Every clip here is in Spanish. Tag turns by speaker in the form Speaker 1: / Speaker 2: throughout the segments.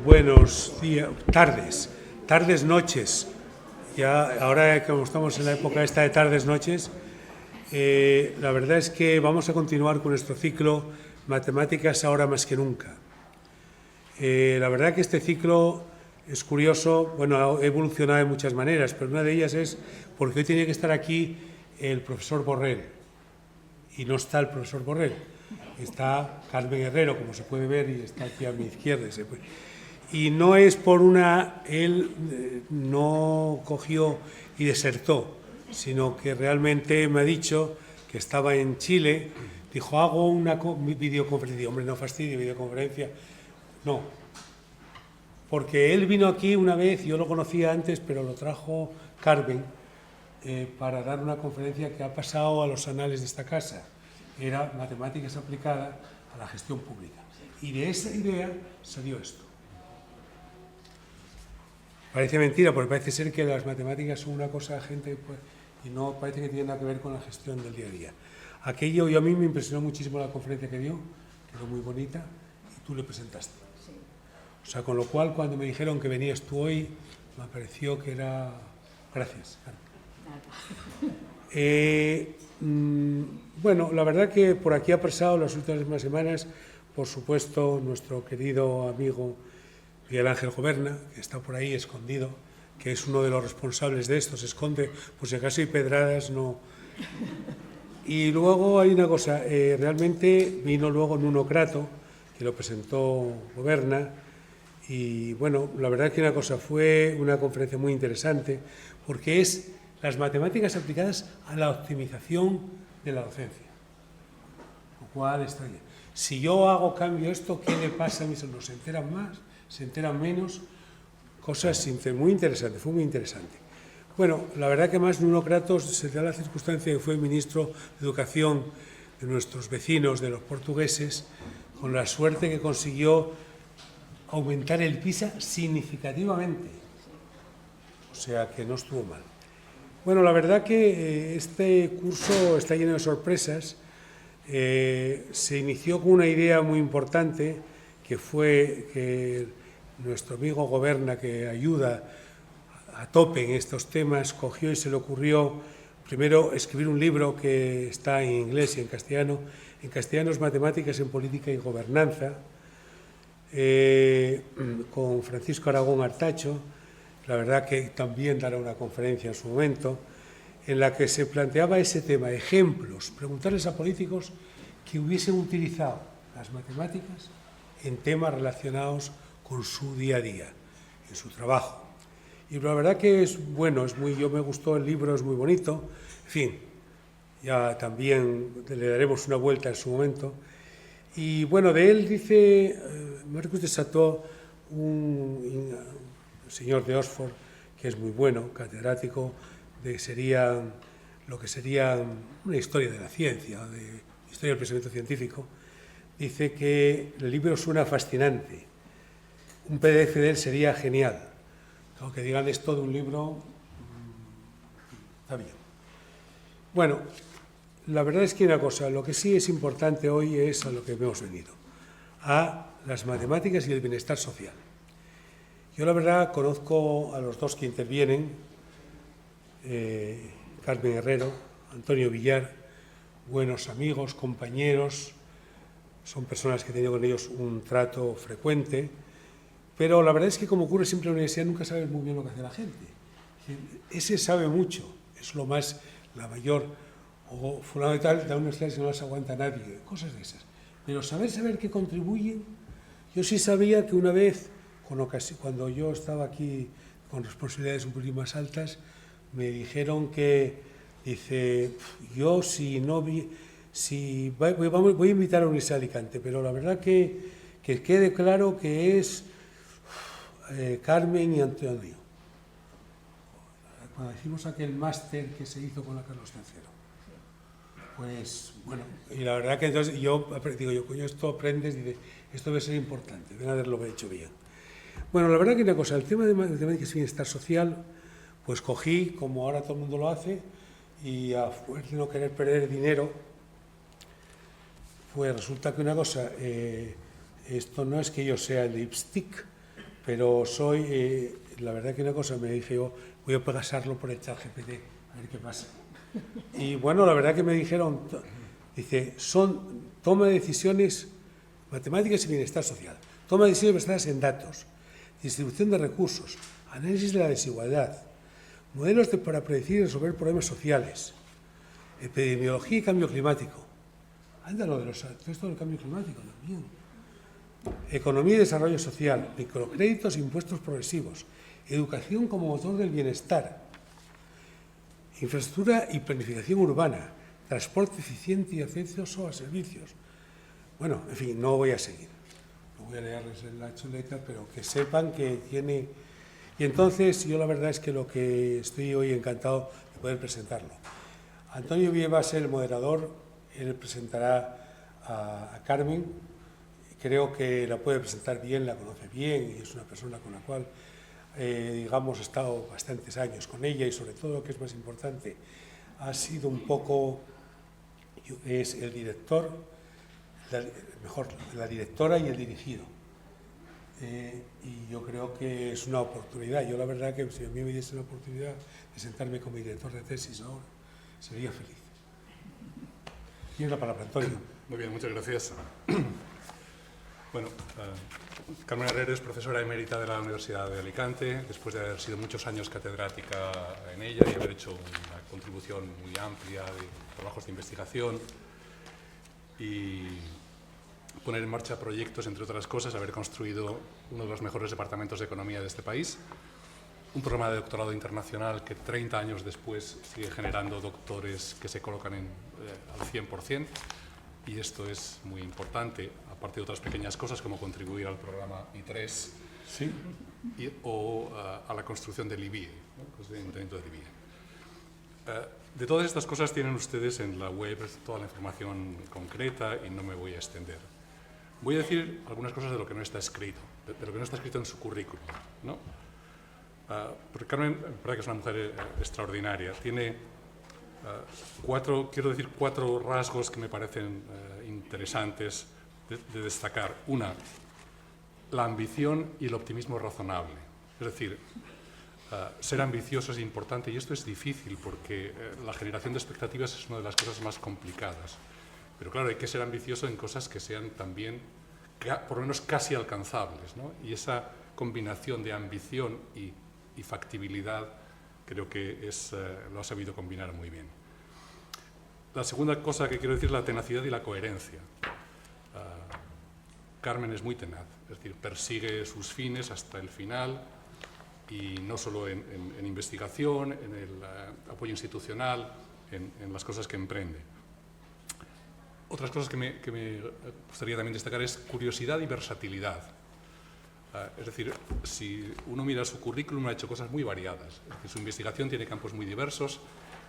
Speaker 1: Buenos días, tardes, noches. Ya ahora que estamos en la época esta de tardes, noches, la verdad es que vamos a continuar con nuestro ciclo Matemáticas ahora más que nunca. La verdad que este ciclo es curioso, bueno, ha evolucionado de muchas maneras, pero una de ellas es porque hoy tenía que estar aquí el profesor Borrell y no está el profesor Borrell. Está Carmen Herrero, como se puede ver, y está aquí a mi izquierda. Y no es por él no cogió y desertó, sino que realmente me ha dicho que estaba en Chile, dijo, hago una videoconferencia. Hombre, no fastidie, videoconferencia. No, porque él vino aquí una vez, yo lo conocía antes, pero lo trajo Carmen para dar una conferencia que ha pasado a los anales de esta casa. Era matemáticas aplicadas a la gestión pública. Y de esa idea salió esto. Parece mentira, porque parece ser que las matemáticas son una cosa de gente pues, y no parece que tiene nada que ver con la gestión del día a día. Aquello, a mí me impresionó muchísimo la conferencia que dio, quedó muy bonita, y tú le presentaste. Sí. O sea, con lo cual, cuando me dijeron que venías tú hoy, me pareció que era... Gracias, bueno, la verdad que por aquí ha pasado las últimas semanas, por supuesto, nuestro querido amigo Miguel Ángel Goberna, que está por ahí escondido, que es uno de los responsables de esto, se esconde, por si acaso hay pedradas, no. Y luego hay una cosa, realmente vino luego Nuno Crato, que lo presentó Goberna, y bueno, la verdad que una cosa, fue una conferencia muy interesante, porque es las matemáticas aplicadas a la optimización de la docencia, lo cual está bien. Si yo cambio esto, ¿qué le pasa a mis alumnos? ¿Se enteran más? ¿Se enteran menos? Cosas muy interesantes, fue muy interesante. Bueno, la verdad que más Nuno Crato se da la circunstancia de que fue ministro de Educación de nuestros vecinos, de los portugueses, con la suerte que consiguió aumentar el PISA significativamente. O sea que no estuvo mal. Bueno, la verdad que este curso está lleno de sorpresas. Se inició con una idea muy importante, que fue que nuestro amigo Goberna, que ayuda a tope en estos temas, cogió y se le ocurrió primero escribir un libro que está en inglés y en castellano. En castellano es Matemáticas en Política y Gobernanza, con Francisco Aragón Artacho. La verdad que también dará una conferencia en su momento, en la que se planteaba ese tema, ejemplos, preguntarles a políticos que hubiesen utilizado las matemáticas en temas relacionados con su día a día, en su trabajo. Y la verdad que es bueno, yo me gustó el libro, es muy bonito, en fin, ya también le daremos una vuelta en su momento. Y bueno, de él dice Marcus de Chateau, un señor de Oxford, que es muy bueno, catedrático, lo que sería una historia de la ciencia, de historia del pensamiento científico, dice que el libro suena fascinante. Un PDF de él sería genial. Aunque digan esto de un libro, está bien. Bueno, la verdad es que una cosa, lo que sí es importante hoy es a lo que hemos venido, a las matemáticas y el bienestar social. Yo la verdad conozco a los dos que intervienen, Carmen Herrero, Antonio Villar, buenos amigos, compañeros, son personas que he tenido con ellos un trato frecuente, pero la verdad es que como ocurre siempre en la universidad nunca sabes muy bien lo que hace la gente. Ese sabe mucho, es la mayor o fundamental de la universidad, si no las aguanta nadie, cosas de esas. Pero saber qué contribuyen. Yo sí sabía que una vez, cuando yo estaba aquí con responsabilidades un poquito más altas, me dijeron que, dice, yo voy a invitar a la Universidad de Alicante, pero la verdad que quede claro que es Carmen y Antonio. Cuando hicimos aquel máster que se hizo con la Carlos III, pues bueno, y la verdad que entonces yo digo, coño, esto aprendes, dice, esto debe ser importante, deben haberlo hecho bien. Bueno, la verdad que una cosa, el tema de matemáticas y bienestar social, pues cogí, como ahora todo el mundo lo hace, y a fuerza de no querer perder dinero, pues resulta que una cosa, esto no es que yo sea el lipstick, pero soy, la verdad que una cosa me dije yo, voy a pasarlo por el ChatGPT, a ver qué pasa. Y bueno, la verdad que me dijeron, dice, toma de decisiones matemáticas y bienestar social, toma de decisiones basadas en datos, distribución de recursos, análisis de la desigualdad, modelos para predecir y resolver problemas sociales, epidemiología y cambio climático. Ándalo de todo esto del cambio climático también. Economía y desarrollo social, microcréditos e impuestos progresivos, educación como motor del bienestar, infraestructura y planificación urbana, transporte eficiente y acceso a servicios. Bueno, en fin, no voy a seguir. No voy a leerles la chuleta, pero que sepan que tiene... Y entonces, yo la verdad es que lo que estoy hoy encantado de poder presentarlo. Antonio Vie va a ser el moderador, él presentará a Carmen. Creo que la puede presentar bien, la conoce bien y es una persona con la cual, digamos, he estado bastantes años con ella y sobre todo, lo que es más importante, ha sido un poco, es el director, la directora y el dirigido. Y yo creo que es una oportunidad. Yo la verdad que si a mí me diese la oportunidad de sentarme con mi director de tesis ahora, sería feliz. Tiene la palabra, Antonio.
Speaker 2: Muy bien, muchas gracias. Bueno, Carmen Herrero es profesora emérita de la Universidad de Alicante, después de haber sido muchos años catedrática en ella y haber hecho una contribución muy amplia de trabajos de investigación y poner en marcha proyectos, entre otras cosas, haber construido uno de los mejores departamentos de economía de este país, un programa de doctorado internacional que 30 años después sigue generando doctores que se colocan al 100%, y esto es muy importante, aparte de otras pequeñas cosas como contribuir al programa I3
Speaker 1: ¿Sí?
Speaker 2: o a la construcción del IBIE, ¿no? El Ayuntamiento del IBIE. De todas estas cosas tienen ustedes en la web toda la información concreta y no me voy a extender. Voy a decir algunas cosas de lo que no está escrito, de lo que no está escrito en su currículum, ¿no? Porque Carmen, verdad que es una mujer extraordinaria, tiene cuatro rasgos que me parecen interesantes de destacar. Una, la ambición y el optimismo razonable. Es decir, ser ambicioso es importante y esto es difícil porque la generación de expectativas es una de las cosas más complicadas. Pero claro, hay que ser ambicioso en cosas que sean también, por lo menos casi alcanzables, ¿no? Y esa combinación de ambición y factibilidad creo que lo ha sabido combinar muy bien. La segunda cosa que quiero decir es la tenacidad y la coherencia. Carmen es muy tenaz, es decir, persigue sus fines hasta el final y no solo en investigación, en el apoyo institucional, en las cosas que emprende. Otras cosas que me gustaría también destacar es curiosidad y versatilidad. Es decir, si uno mira su currículum, ha hecho cosas muy variadas. Es decir, su investigación tiene campos muy diversos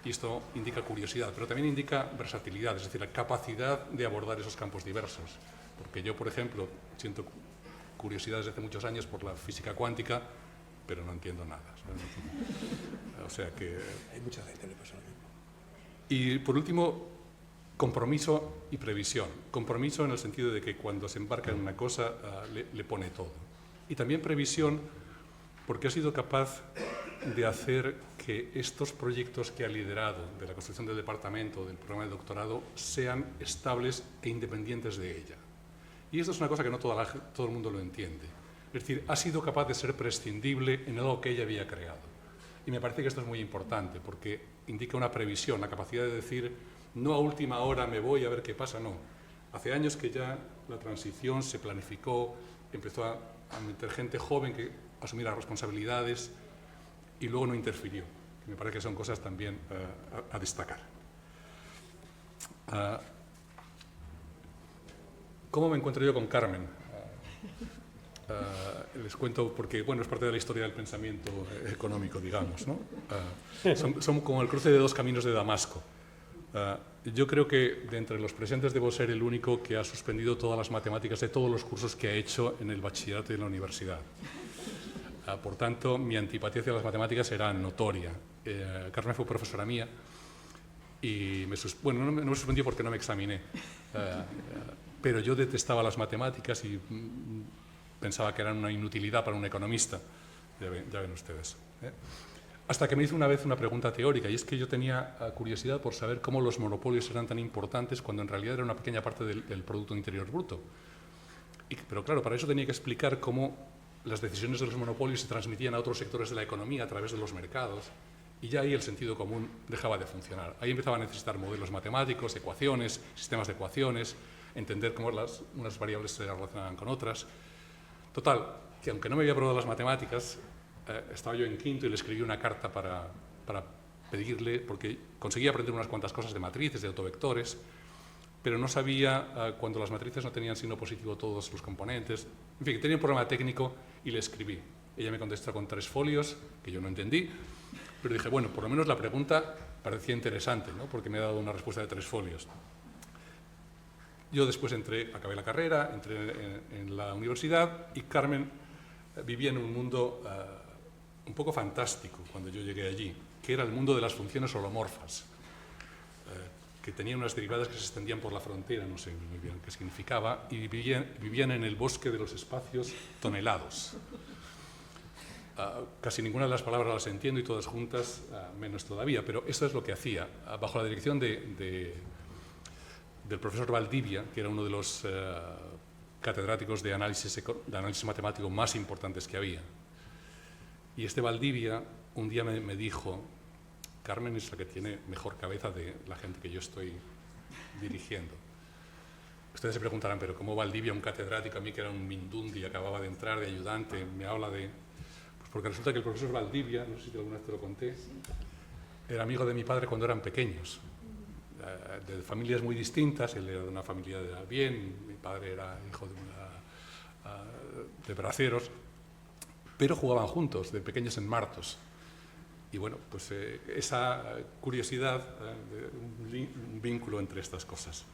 Speaker 2: y esto indica curiosidad, pero también indica versatilidad, es decir, la capacidad de abordar esos campos diversos. Porque yo, por ejemplo, siento curiosidad desde hace muchos años por la física cuántica, pero no entiendo nada. O sea que...
Speaker 1: Hay mucha gente que le pasa lo mismo.
Speaker 2: Y, por último, compromiso y previsión. Compromiso en el sentido de que cuando se embarca en una cosa le pone todo. Y también previsión porque ha sido capaz de hacer que estos proyectos que ha liderado, de la construcción del departamento, del programa de doctorado, sean estables e independientes de ella. Y esto es una cosa que no todo el mundo lo entiende. Es decir, ha sido capaz de ser prescindible en algo que ella había creado. Y me parece que esto es muy importante porque indica una previsión, la capacidad de decir, no a última hora me voy a ver qué pasa, no. Hace años que ya la transición se planificó, empezó a meter gente joven que asumiera responsabilidades y luego no interfirió. Me parece que son cosas también a destacar. ¿Cómo me encuentro yo con Carmen? Les cuento porque, bueno, es parte de la historia del pensamiento económico, digamos, ¿no? Son como el cruce de dos caminos de Damasco. Yo creo que de entre los presentes debo ser el único que ha suspendido todas las matemáticas de todos los cursos que ha hecho en el bachillerato y en la universidad. Por tanto, mi antipatía hacia las matemáticas era notoria. Carmen fue profesora mía y no me suspendió porque no me examiné, pero yo detestaba las matemáticas y pensaba que eran una inutilidad para un economista. Ya ven ustedes. Hasta que me hizo una vez una pregunta teórica, y es que yo tenía curiosidad por saber cómo los monopolios eran tan importantes cuando en realidad era una pequeña parte del Producto Interior Bruto. Pero claro, para eso tenía que explicar cómo las decisiones de los monopolios se transmitían a otros sectores de la economía a través de los mercados, y ya ahí el sentido común dejaba de funcionar. Ahí empezaba a necesitar modelos matemáticos, ecuaciones, sistemas de ecuaciones, entender cómo unas variables se relacionaban con otras. Total, que aunque no me había aprobado las matemáticas, estaba yo en quinto y le escribí una carta para pedirle, porque conseguía aprender unas cuantas cosas de matrices, de autovectores, pero no sabía cuando las matrices no tenían signo positivo todos los componentes. En fin, tenía un problema técnico y le escribí. Ella me contestó con 3 folios, que yo no entendí, pero dije, bueno, por lo menos la pregunta parecía interesante, ¿no? Porque me ha dado una respuesta de 3 folios. Yo después acabé la carrera, entré en la universidad, y Carmen vivía en un mundo un poco fantástico cuando yo llegué allí, que era el mundo de las funciones holomorfas, que tenía unas derivadas que se extendían por la frontera, no sé muy bien qué significaba, y vivían en el bosque de los espacios tonelados. Casi ninguna de las palabras las entiendo y todas juntas menos todavía, pero eso es lo que hacía, bajo la dirección del profesor Valdivia, que era uno de los catedráticos de análisis matemático más importantes que había. Y este Valdivia un día me dijo, Carmen es la que tiene mejor cabeza de la gente que yo estoy dirigiendo. Ustedes se preguntarán, pero ¿cómo Valdivia, un catedrático, a mí que era un mindundi, acababa de entrar de ayudante, me habla de...? Pues porque resulta que el profesor Valdivia, no sé si alguna vez te lo conté, era amigo de mi padre cuando eran pequeños, de familias muy distintas. Él era de una familia de bien, mi padre era hijo de braceros, pero jugaban juntos, de pequeños en Martos. Y bueno, pues esa curiosidad, un vínculo entre estas cosas.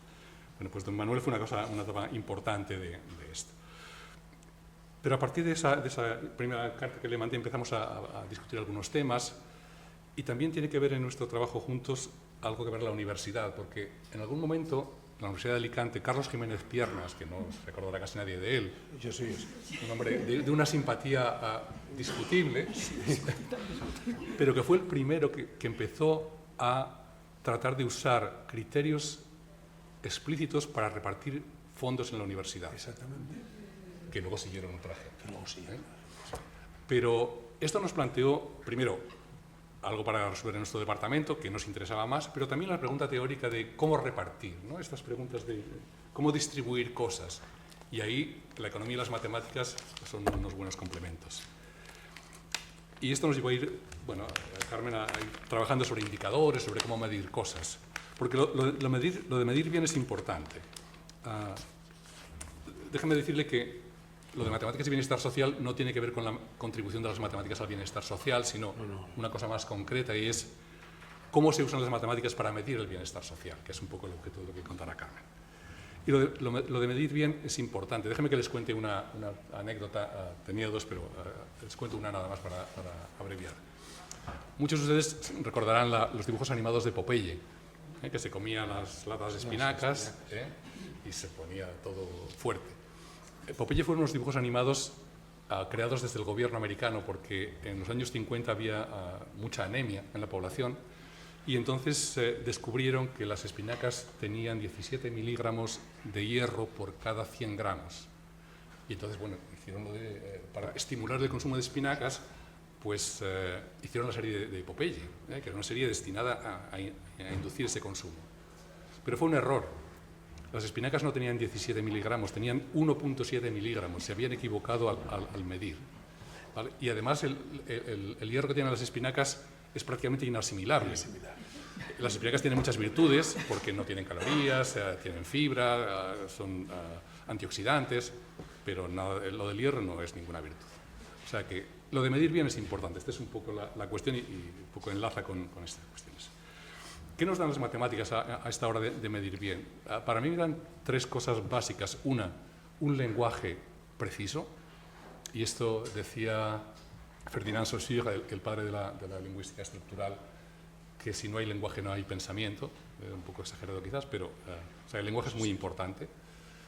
Speaker 2: Bueno, pues don Manuel fue una etapa importante de esto. Pero a partir de esa primera carta que le mandé empezamos a discutir algunos temas, y también tiene que ver en nuestro trabajo juntos algo que ver la universidad, porque en algún momento la Universidad de Alicante, Carlos Jiménez Piernas, que no recordará casi nadie de él,
Speaker 1: Yo soy
Speaker 2: un hombre de una simpatía discutible, pero que fue el primero que empezó a tratar de usar criterios explícitos para repartir fondos en la universidad.
Speaker 1: Exactamente.
Speaker 2: Que luego siguieron otra gente. Pero esto nos planteó, primero, algo para resolver en nuestro departamento, que nos interesaba más, pero también la pregunta teórica de cómo repartir, ¿no? Estas preguntas de cómo distribuir cosas. Y ahí la economía y las matemáticas son unos buenos complementos. Y esto nos llevó a ir, bueno, a Carmen a ir trabajando sobre indicadores, sobre cómo medir cosas. Porque lo de medir bien es importante. Déjame decirle que lo de matemáticas y bienestar social no tiene que ver con la contribución de las matemáticas al bienestar social, sino una cosa más concreta, y es cómo se usan las matemáticas para medir el bienestar social, que es un poco el objeto de lo que contará Carmen. Y lo de medir bien es importante. Déjenme que les cuente una anécdota. Tenía 2, pero les cuento una nada más para abreviar. Muchos de ustedes recordarán los dibujos animados de Popeye, que se comía las latas de espinacas y se ponía todo fuerte. Popeye fueron unos dibujos animados creados desde el gobierno americano, porque en los años 50 había mucha anemia en la población, y entonces descubrieron que las espinacas tenían 17 miligramos de hierro por cada 100 gramos. Y entonces, bueno, hicieron para estimular el consumo de espinacas, pues hicieron la serie de Popeye, que era una serie destinada a inducir ese consumo. Pero fue un error. Las espinacas no tenían 17 miligramos, tenían 1,7 miligramos, se habían equivocado al medir, ¿vale? Y además el hierro que tienen las espinacas es prácticamente inasimilable. Las espinacas tienen muchas virtudes, porque no tienen calorías, tienen fibra, son antioxidantes, pero lo del hierro no es ninguna virtud. O sea que lo de medir bien es importante. Esta es un poco la cuestión y un poco enlaza con estas cuestiones. ¿Qué nos dan las matemáticas a esta hora de medir bien? Para mí me dan 3 cosas básicas. Una, un lenguaje preciso, y esto decía Ferdinand Saussure, el padre de la lingüística estructural, que si no hay lenguaje no hay pensamiento. Un poco exagerado quizás, pero o sea, el lenguaje es muy importante.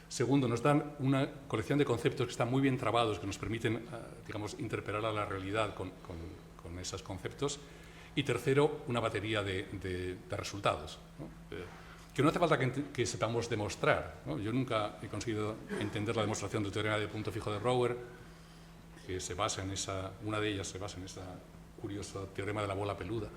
Speaker 2: Segundo, nos dan una colección de conceptos que están muy bien trabados, que nos permiten, digamos, interpelar a la realidad con esos conceptos. Y tercero, una batería de resultados, ¿no? Que no hace falta que sepamos demostrar, ¿no? Yo nunca he conseguido entender la demostración del teorema de punto fijo de Brouwer, que se basa en una de ellas se basa en ese curioso teorema de la bola peluda,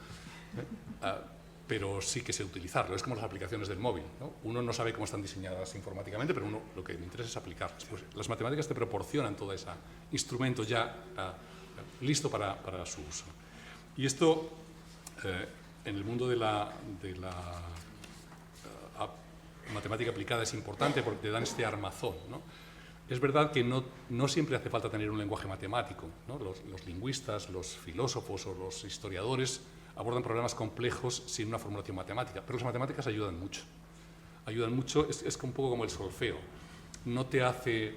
Speaker 2: pero sí que sé utilizarlo. Es como las aplicaciones del móvil, ¿no? Uno no sabe cómo están diseñadas informáticamente, pero uno lo que le interesa es aplicarlas. Pues las matemáticas te proporcionan todo ese instrumento ya listo para su uso. Y esto, en el mundo de la matemática aplicada es importante porque te dan este armazón, ¿no? Es verdad que no siempre hace falta tener un lenguaje matemático, ¿no? Los lingüistas, los filósofos o los historiadores abordan problemas complejos sin una formulación matemática, pero las matemáticas ayudan mucho. Ayudan mucho, es un poco como el solfeo. No te hace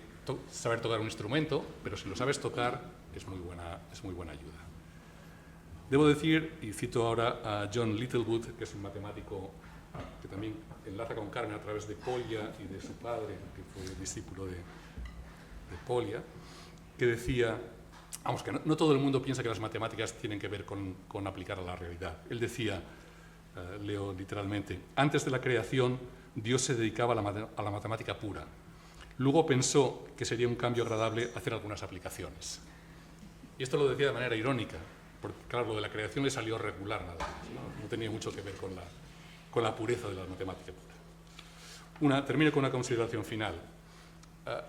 Speaker 2: saber tocar un instrumento, pero si lo sabes tocar es muy buena ayuda. Debo decir, y cito ahora a John Littlewood, que es un matemático que también enlaza con Carmen a través de Polya y de su padre, que fue discípulo de Polya, que decía, vamos, que no todo el mundo piensa que las matemáticas tienen que ver con aplicar a la realidad. Él decía, leo literalmente, antes de la creación, Dios se dedicaba a la matemática pura. Luego pensó que sería un cambio agradable hacer algunas aplicaciones. Y esto lo decía de manera irónica, porque claro, lo de la creación le salió regular nada más, no tenía mucho que ver con la pureza de la matemática pura. Termino con una consideración final.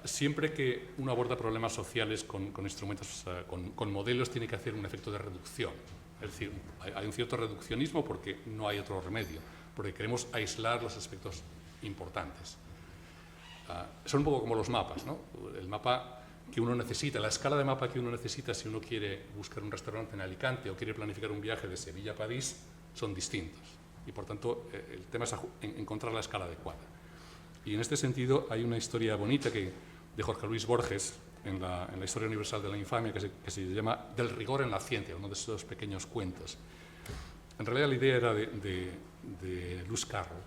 Speaker 2: Siempre que uno aborda problemas sociales con instrumentos, con modelos, tiene que hacer un efecto de reducción. Es decir, hay un cierto reduccionismo porque no hay otro remedio, porque queremos aislar los aspectos importantes. Son un poco como los mapas, ¿no? El mapa que uno necesita, la escala de mapa que uno necesita si uno quiere buscar un restaurante en Alicante o quiere planificar un viaje de Sevilla a París, son distintos. Y por tanto, el tema es encontrar la escala adecuada. Y en este sentido hay una historia bonita de Jorge Luis Borges, en la Historia Universal de la Infamia, que se llama Del rigor en la ciencia, uno de esos pequeños cuentos. En realidad la idea era de Lewis Carroll.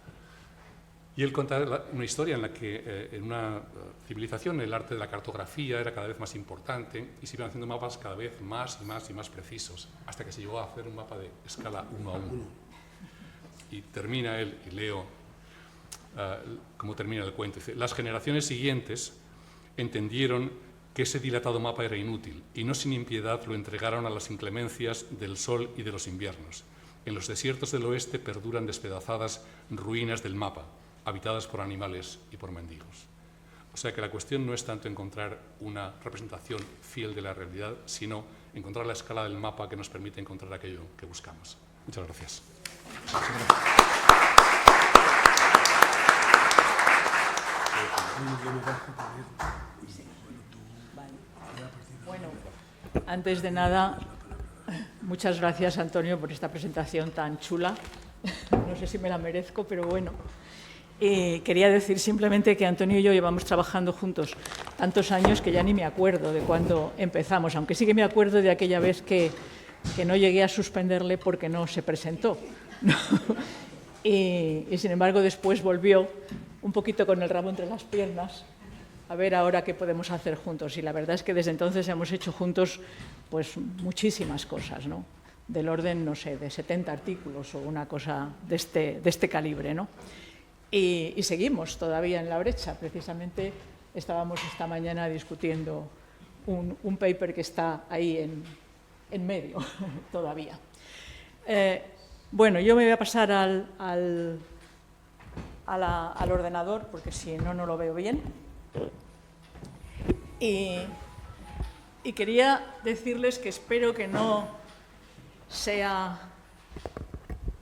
Speaker 2: Y él contaba una historia en la que en una civilización el arte de la cartografía era cada vez más importante y se iban haciendo mapas cada vez más y más precisos, hasta que se llegó a hacer un mapa de escala 1 a 1. Y termina él, y leo cómo termina el cuento. Dice, las generaciones siguientes entendieron que ese dilatado mapa era inútil y no sin impiedad lo entregaron a las inclemencias del sol y de los inviernos. En los desiertos del oeste perduran despedazadas ruinas del mapa, habitadas por animales y por mendigos. O sea que la cuestión no es tanto encontrar una representación fiel de la realidad, sino encontrar la escala del mapa que nos permite encontrar aquello que buscamos. Muchas gracias.
Speaker 3: Bueno, antes de nada, muchas gracias, Antonio, por esta presentación tan chula. No sé si me la merezco, pero bueno. Quería decir simplemente que Antonio y yo llevamos trabajando juntos tantos años que ya ni me acuerdo de cuándo empezamos, aunque sí que me acuerdo de aquella vez que no llegué a suspenderle porque no se presentó, ¿no? Y sin embargo después volvió un poquito con el rabo entre las piernas a ver ahora qué podemos hacer juntos. Y la verdad es que desde entonces hemos hecho juntos pues muchísimas cosas, ¿no? Del orden, no sé, de 70 artículos o una cosa de este calibre, ¿no? Y seguimos todavía en la brecha. Precisamente estábamos esta mañana discutiendo un paper que está ahí en medio todavía. Bueno, yo me voy a pasar al ordenador porque si no, no lo veo bien. Y quería decirles que espero que no sea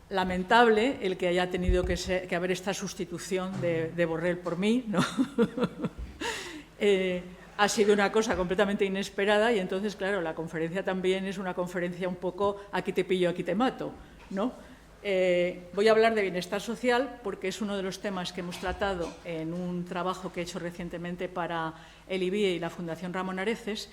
Speaker 3: lamentable el que haya tenido que haber esta sustitución de Borrell por mí, ¿no? Ha sido una cosa completamente inesperada y entonces, claro, la conferencia también es una conferencia un poco aquí te pillo, aquí te mato, ¿no? Voy a hablar de bienestar social porque es uno de los temas que hemos tratado en un trabajo que he hecho recientemente para el IBIE y la Fundación Ramón Areces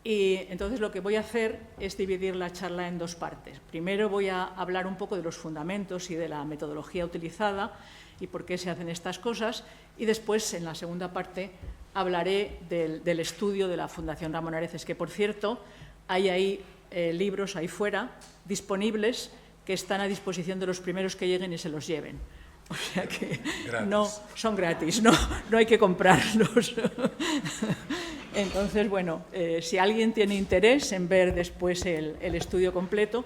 Speaker 3: Y entonces lo que voy a hacer es dividir la charla en dos partes. Primero voy a hablar un poco de los fundamentos y de la metodología utilizada y por qué se hacen estas cosas, y después, en la segunda parte, hablaré del estudio de la Fundación Ramón Areces, que, por cierto, hay ahí libros ahí fuera disponibles que están a disposición de los primeros que lleguen y se los lleven. O sea que no son gratis, no hay que comprarlos. Entonces, bueno, si alguien tiene interés en ver después el estudio completo,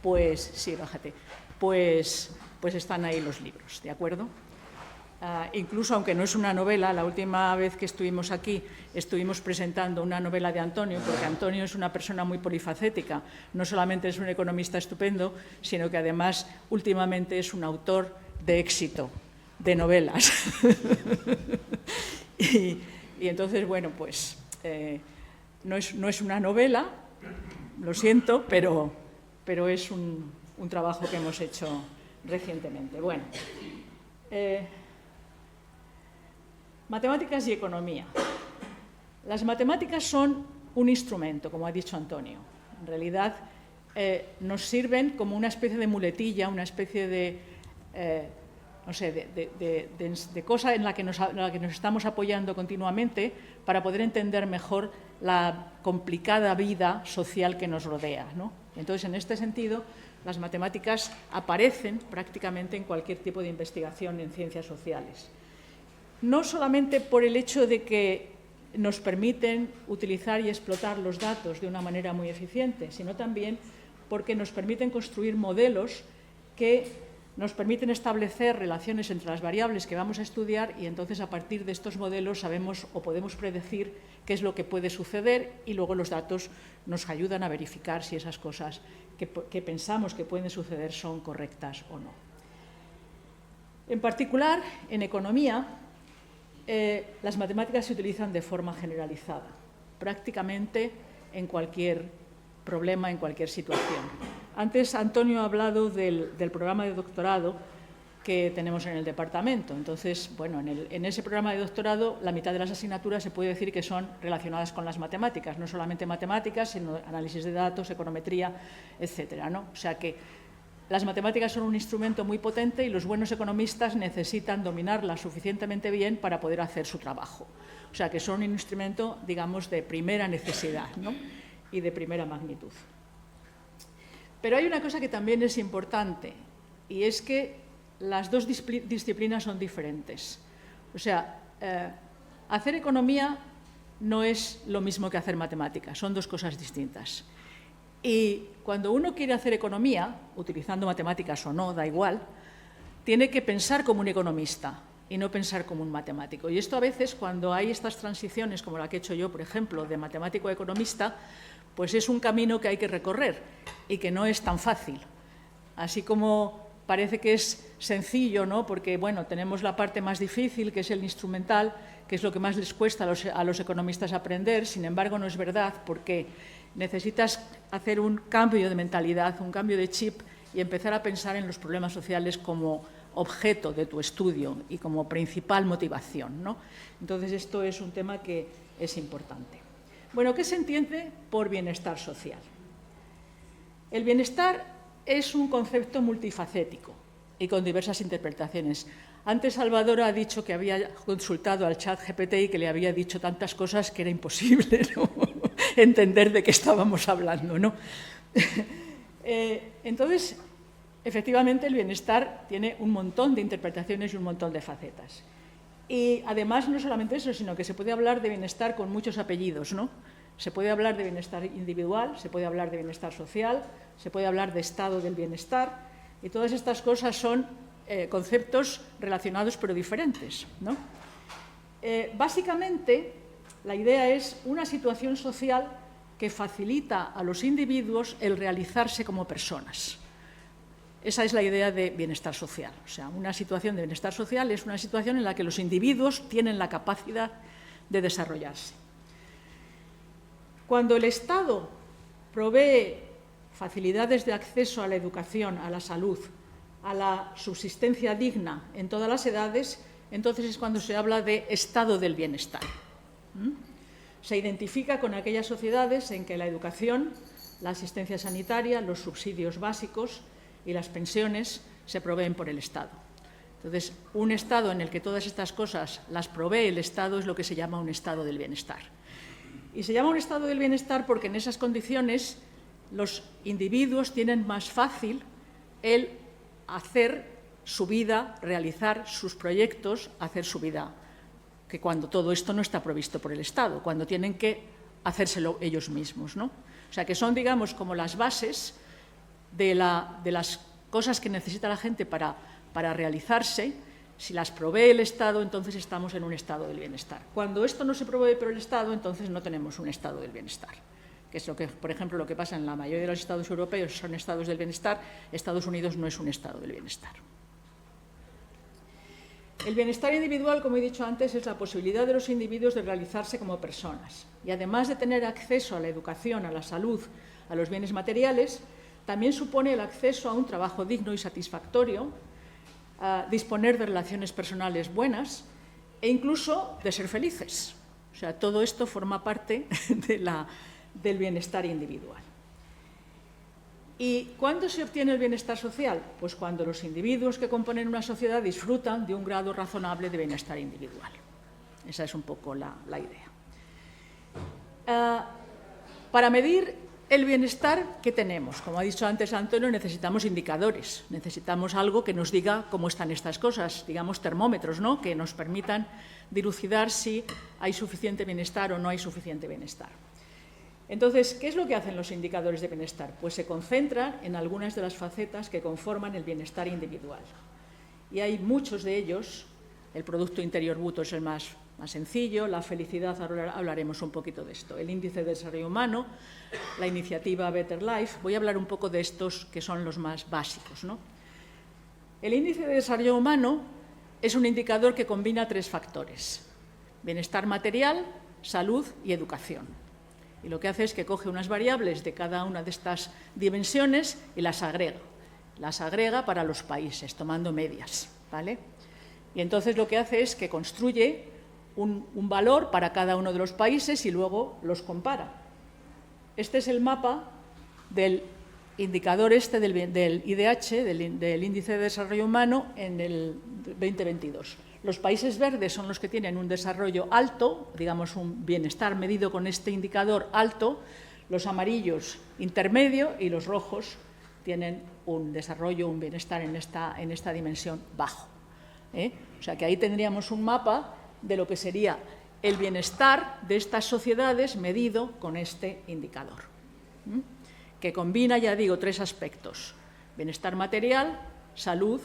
Speaker 3: pues sí, bájate, pues están ahí los libros, ¿de acuerdo? Incluso aunque no es una novela, la última vez que estuvimos aquí estuvimos presentando una novela de Antonio, porque Antonio es una persona muy polifacética, no solamente es un economista estupendo, sino que además últimamente es un autor de éxito, de novelas. y entonces, bueno, pues no es una novela, lo siento, pero es un trabajo que hemos hecho recientemente. Bueno, matemáticas y economía. Las matemáticas son un instrumento, como ha dicho Antonio. En realidad nos sirven como una especie de muletilla, una especie de, no sé, de cosa en la que nos estamos apoyando continuamente para poder entender mejor la complicada vida social que nos rodea, ¿no? Entonces, en este sentido, las matemáticas aparecen prácticamente en cualquier tipo de investigación en ciencias sociales. No solamente por el hecho de que nos permiten utilizar y explotar los datos de una manera muy eficiente, sino también porque nos permiten construir modelos que nos permiten establecer relaciones entre las variables que vamos a estudiar, y entonces a partir de estos modelos sabemos o podemos predecir qué es lo que puede suceder, y luego los datos nos ayudan a verificar si esas cosas que pensamos que pueden suceder son correctas o no. En particular, en economía, las matemáticas se utilizan de forma generalizada, prácticamente en cualquier problema, en cualquier situación. Antes Antonio ha hablado del programa de doctorado que tenemos en el departamento. Entonces, bueno, en ese programa de doctorado la mitad de las asignaturas se puede decir que son relacionadas con las matemáticas, no solamente matemáticas, sino análisis de datos, econometría, etcétera, ¿no? O sea que las matemáticas son un instrumento muy potente y los buenos economistas necesitan dominarlas suficientemente bien para poder hacer su trabajo. O sea que son un instrumento, digamos, de primera necesidad, ¿no? Y de primera magnitud. Pero hay una cosa que también es importante, y es que las dos disciplinas son diferentes. O sea, hacer economía no es lo mismo que hacer matemáticas, son dos cosas distintas. Y cuando uno quiere hacer economía, utilizando matemáticas o no, da igual, tiene que pensar como un economista y no pensar como un matemático. Y esto a veces, cuando hay estas transiciones, como la que he hecho yo, por ejemplo, de matemático a economista, pues es un camino que hay que recorrer y que no es tan fácil. Así como parece que es sencillo, ¿no? Porque, bueno, tenemos la parte más difícil, que es el instrumental, que es lo que más les cuesta a los economistas aprender. Sin embargo, no es verdad, porque necesitas hacer un cambio de mentalidad, un cambio de chip, y empezar a pensar en los problemas sociales como objeto de tu estudio y como principal motivación, ¿no? Entonces, esto es un tema que es importante. Bueno, ¿qué se entiende por bienestar social? El bienestar es un concepto multifacético y con diversas interpretaciones. Antes Salvador ha dicho que había consultado al chat GPT y que le había dicho tantas cosas que era imposible, ¿no? entender de qué estábamos hablando, ¿no? Entonces, efectivamente, el bienestar tiene un montón de interpretaciones y un montón de facetas. Y además, no solamente eso, sino que se puede hablar de bienestar con muchos apellidos, ¿no? Se puede hablar de bienestar individual, se puede hablar de bienestar social, se puede hablar de estado del bienestar, y todas estas cosas son conceptos relacionados pero diferentes, ¿no? Básicamente, la idea es una situación social que facilita a los individuos el realizarse como personas. Esa es la idea de bienestar social. O sea, una situación de bienestar social es una situación en la que los individuos tienen la capacidad de desarrollarse. Cuando el Estado provee facilidades de acceso a la educación, a la salud, a la subsistencia digna en todas las edades, entonces es cuando se habla de estado del bienestar. Se identifica con aquellas sociedades en que la educación, la asistencia sanitaria, los subsidios básicos y las pensiones se proveen por el Estado. Entonces, un Estado en el que todas estas cosas las provee el Estado es lo que se llama un estado del bienestar. Y se llama un estado del bienestar porque en esas condiciones los individuos tienen más fácil el hacer su vida, realizar sus proyectos, hacer su vida, que cuando todo esto no está provisto por el Estado, cuando tienen que hacérselo ellos mismos, ¿no? O sea, que son, digamos, como las bases de las cosas que necesita la gente para realizarse. Si las provee el Estado, entonces estamos en un estado del bienestar. Cuando esto no se provee por el Estado, entonces no tenemos un estado del bienestar, que es lo que, por ejemplo, lo que pasa en la mayoría de los estados europeos son estados del bienestar. Estados Unidos no es un estado del bienestar. El bienestar individual, como he dicho antes, es la posibilidad de los individuos de realizarse como personas. Y además de tener acceso a la educación, a la salud, a los bienes materiales, también supone el acceso a un trabajo digno y satisfactorio, a disponer de relaciones personales buenas e incluso de ser felices. O sea, todo esto forma parte del bienestar individual. ¿Y cuándo se obtiene el bienestar social? Pues cuando los individuos que componen una sociedad disfrutan de un grado razonable de bienestar individual. Esa es un poco la idea. Para medir el bienestar que tenemos, como ha dicho antes Antonio, necesitamos indicadores, necesitamos algo que nos diga cómo están estas cosas, digamos termómetros, ¿no?, que nos permitan dilucidar si hay suficiente bienestar o no hay suficiente bienestar. Entonces, ¿qué es lo que hacen los indicadores de bienestar? Pues se concentran en algunas de las facetas que conforman el bienestar individual. Y hay muchos de ellos. El Producto Interior Bruto es el más sencillo, la felicidad, ahora hablaremos un poquito de esto, el Índice de Desarrollo Humano, la iniciativa Better Life. Voy a hablar un poco de estos que son los más básicos, ¿no? El Índice de Desarrollo Humano es un indicador que combina tres factores: bienestar material, salud y educación. Y lo que hace es que coge unas variables de cada una de estas dimensiones y las agrega. Las agrega para los países, tomando medias, ¿vale? Y entonces lo que hace es que construye un valor para cada uno de los países y luego los compara. Este es el mapa del indicador del IDH, del Índice de Desarrollo Humano, en el 2022. Los países verdes son los que tienen un desarrollo alto, digamos un bienestar medido con este indicador alto, los amarillos intermedio y los rojos tienen un desarrollo, un bienestar en esta dimensión bajo. O sea que ahí tendríamos un mapa de lo que sería el bienestar de estas sociedades medido con este indicador, que combina, ya digo, tres aspectos: bienestar material, salud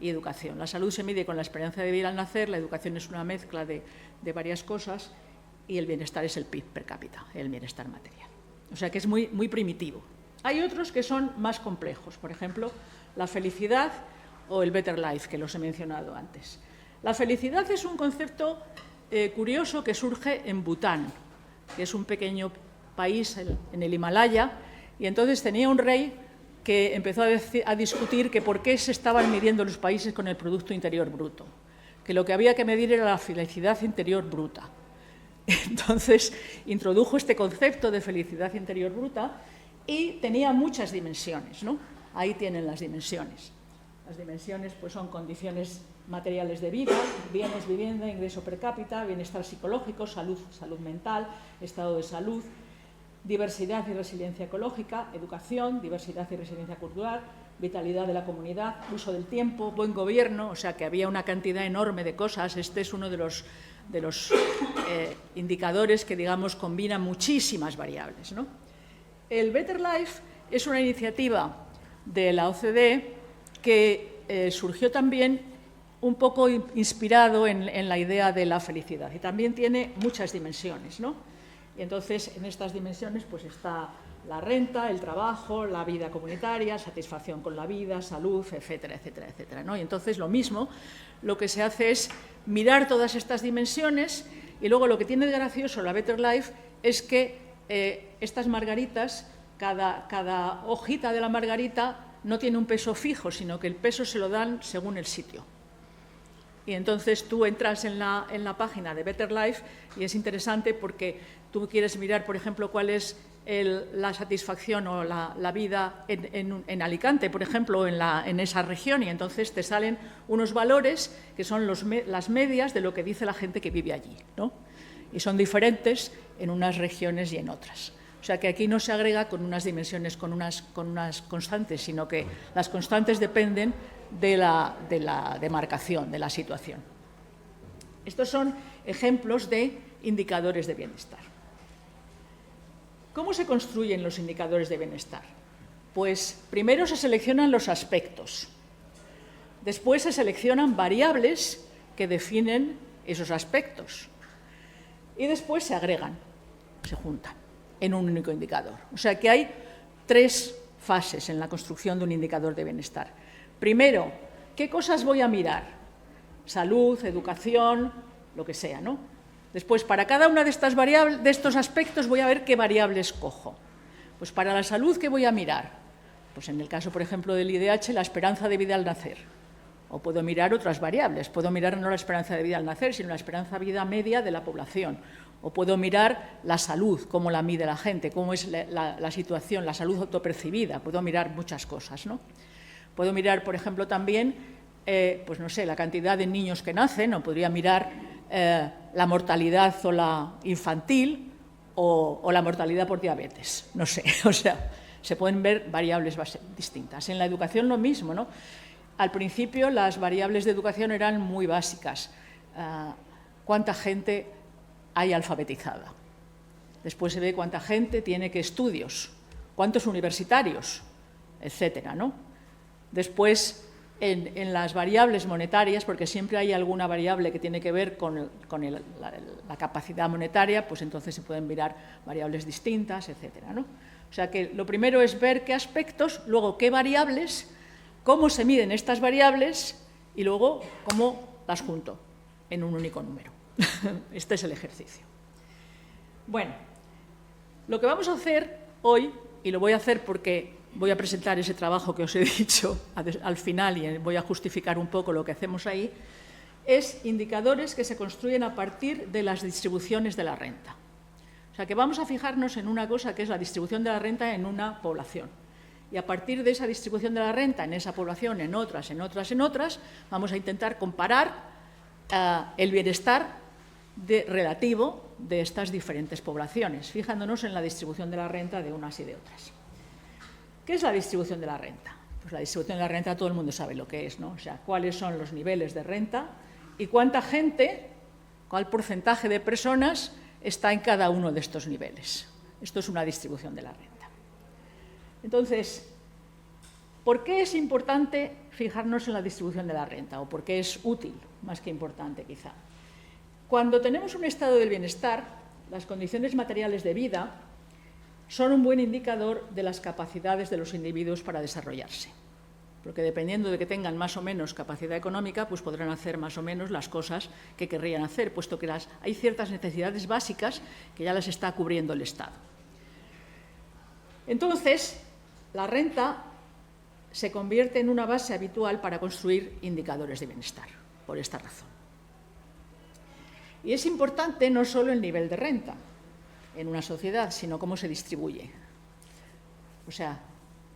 Speaker 3: y educación. La salud se mide con la esperanza de vida al nacer, la educación es una mezcla de varias cosas y el bienestar es el PIB per cápita, el bienestar material. O sea que es muy, muy primitivo. Hay otros que son más complejos, por ejemplo, la felicidad o el Better Life, que los he mencionado antes. La felicidad es un concepto curioso que surge en Bután, que es un pequeño país en el Himalaya, y entonces tenía un rey que empezó a discutir que por qué se estaban midiendo los países con el Producto Interior Bruto, que lo que había que medir era la felicidad interior bruta. Entonces introdujo este concepto de felicidad interior bruta y tenía muchas dimensiones, ¿no? Ahí tienen las dimensiones. Las dimensiones pues, son condiciones materiales de vida, bienes, vivienda, ingreso per cápita, bienestar psicológico, salud mental, estado de salud, diversidad y resiliencia ecológica, educación, diversidad y resiliencia cultural, vitalidad de la comunidad, uso del tiempo, buen gobierno. O sea que había una cantidad enorme de cosas. Este es uno de los indicadores que, digamos, combina muchísimas variables, ¿no? El Better Life es una iniciativa de la OCDE que surgió también un poco inspirado en la idea de la felicidad, y también tiene muchas dimensiones, ¿no? Y entonces en estas dimensiones pues está la renta, el trabajo, la vida comunitaria, satisfacción con la vida, salud, etcétera, etcétera, etcétera, ¿no? Y entonces lo mismo, lo que se hace es mirar todas estas dimensiones, y luego lo que tiene de gracioso la Better Life es que estas margaritas, cada hojita de la margarita no tiene un peso fijo, sino que el peso se lo dan según el sitio. Y entonces tú entras en la página de Better Life y es interesante porque tú quieres mirar, por ejemplo, cuál es la satisfacción o la vida en Alicante, por ejemplo, en esa región, y entonces te salen unos valores que son las medias de lo que dice la gente que vive allí, ¿no? Y son diferentes en unas regiones y en otras. O sea que aquí no se agrega con unas dimensiones, con unas constantes, sino que las constantes dependen de la demarcación, de la situación. Estos son ejemplos de indicadores de bienestar. ¿Cómo se construyen los indicadores de bienestar? Pues primero se seleccionan los aspectos, después se seleccionan variables que definen esos aspectos y después se agregan, se juntan en un único indicador. O sea que hay 3 fases en la construcción de un indicador de bienestar. Primero, ¿qué cosas voy a mirar? Salud, educación, lo que sea, ¿no? Después, para cada una de estas variables, de estos aspectos, voy a ver qué variables cojo. Pues para la salud, ¿qué voy a mirar? Pues en el caso, por ejemplo, del IDH, la esperanza de vida al nacer. O puedo mirar otras variables. Puedo mirar no la esperanza de vida al nacer, sino la esperanza de vida media de la población. O puedo mirar la salud, cómo la mide la gente, cómo es la situación, la salud autopercibida. Puedo mirar muchas cosas, ¿no? Puedo mirar, por ejemplo, también, pues no sé, la cantidad de niños que nacen, o podría mirar la mortalidad o la infantil o la mortalidad por diabetes, no sé, o sea, se pueden ver variables distintas. En la educación lo mismo, ¿no? Al principio las variables de educación eran muy básicas. ¿Cuánta gente hay alfabetizada? Después se ve cuánta gente tiene que estudios, cuántos universitarios, etcétera, ¿no? Después, en las variables monetarias, porque siempre hay alguna variable que tiene que ver con la capacidad monetaria, pues entonces se pueden mirar variables distintas, etcétera, ¿no? O sea que lo primero es ver qué aspectos, luego qué variables, cómo se miden estas variables y luego cómo las junto en un único número. Este es el ejercicio. Bueno, lo que vamos a hacer hoy, y lo voy a hacer porque voy a presentar ese trabajo que os he dicho al final y voy a justificar un poco lo que hacemos ahí, es indicadores que se construyen a partir de las distribuciones de la renta. O sea que vamos a fijarnos en una cosa que es la distribución de la renta en una población. Y a partir de esa distribución de la renta en esa población, en otras, vamos a intentar comparar el bienestar relativo de estas diferentes poblaciones, fijándonos en la distribución de la renta de unas y de otras. ¿Qué es la distribución de la renta? Pues la distribución de la renta todo el mundo sabe lo que es, ¿no? O sea, cuáles son los niveles de renta y cuánta gente, cuál porcentaje de personas está en cada uno de estos niveles. Esto es una distribución de la renta. Entonces, ¿por qué es importante fijarnos en la distribución de la renta? ¿O por qué es útil, más que importante quizá? Cuando tenemos un estado del bienestar, las condiciones materiales de vida son un buen indicador de las capacidades de los individuos para desarrollarse. Porque dependiendo de que tengan más o menos capacidad económica, pues podrán hacer más o menos las cosas que querrían hacer, puesto que hay ciertas necesidades básicas que ya las está cubriendo el Estado. Entonces, la renta se convierte en una base habitual para construir indicadores de bienestar, por esta razón. Y es importante no solo el nivel de renta en una sociedad, sino cómo se distribuye. O sea,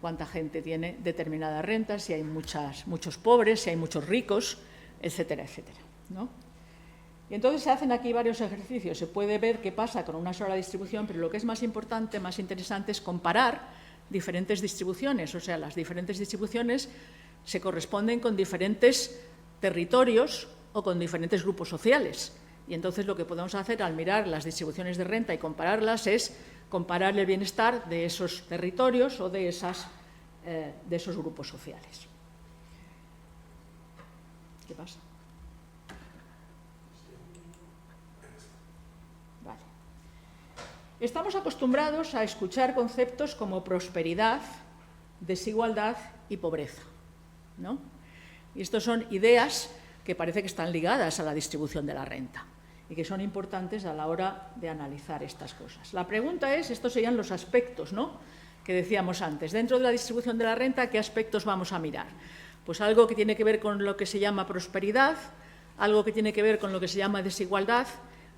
Speaker 3: cuánta gente tiene determinada renta, si hay muchos pobres, si hay muchos ricos, etcétera, etcétera, ¿no? Y entonces se hacen aquí varios ejercicios. Se puede ver qué pasa con una sola distribución, pero lo que es más importante, más interesante, es comparar diferentes distribuciones. O sea, las diferentes distribuciones se corresponden con diferentes territorios o con diferentes grupos sociales. Y entonces lo que podemos hacer al mirar las distribuciones de renta y compararlas es comparar el bienestar de esos territorios o de esos grupos sociales. ¿Qué pasa? Vale. Estamos acostumbrados a escuchar conceptos como prosperidad, desigualdad y pobreza, ¿no? Y estos son ideas que parece que están ligadas a la distribución de la renta y que son importantes a la hora de analizar estas cosas. La pregunta es, estos serían los aspectos, ¿no?, que decíamos antes. Dentro de la distribución de la renta, ¿qué aspectos vamos a mirar? Pues algo que tiene que ver con lo que se llama prosperidad, algo que tiene que ver con lo que se llama desigualdad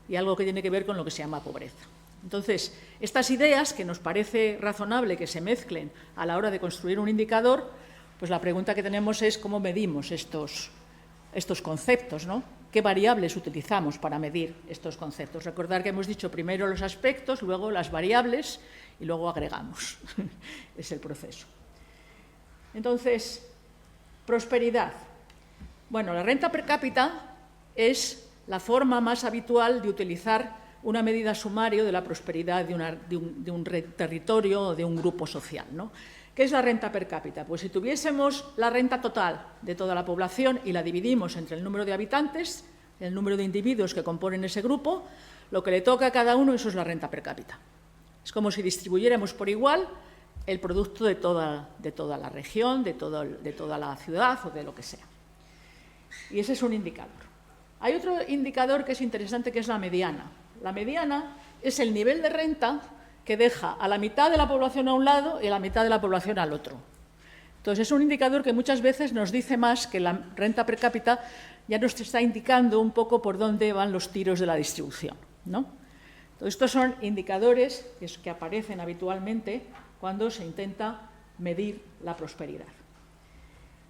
Speaker 3: y algo que tiene que ver con lo que se llama pobreza. Entonces, estas ideas que nos parece razonable que se mezclen a la hora de construir un indicador, pues la pregunta que tenemos es cómo medimos estos conceptos, ¿no? ¿Qué variables utilizamos para medir estos conceptos? Recordar que hemos dicho primero los aspectos, luego las variables y luego agregamos. Es el proceso. Entonces, prosperidad. Bueno, la renta per cápita es la forma más habitual de utilizar una medida sumaria de la prosperidad de un territorio o de un grupo social, ¿no? ¿Qué es la renta per cápita? Pues si tuviésemos la renta total de toda la población y la dividimos entre el número de habitantes, el número de individuos que componen ese grupo, lo que le toca a cada uno, eso es la renta per cápita. Es como si distribuyéramos por igual el producto de toda la región, de toda la ciudad o de lo que sea. Y ese es un indicador. Hay otro indicador que es interesante, que es la mediana. La mediana es el nivel de renta que deja a la mitad de la población a un lado y a la mitad de la población al otro. Entonces, es un indicador que muchas veces nos dice más que la renta per cápita, ya nos está indicando un poco por dónde van los tiros de la distribución, ¿no? Entonces, estos son indicadores que aparecen habitualmente cuando se intenta medir la prosperidad.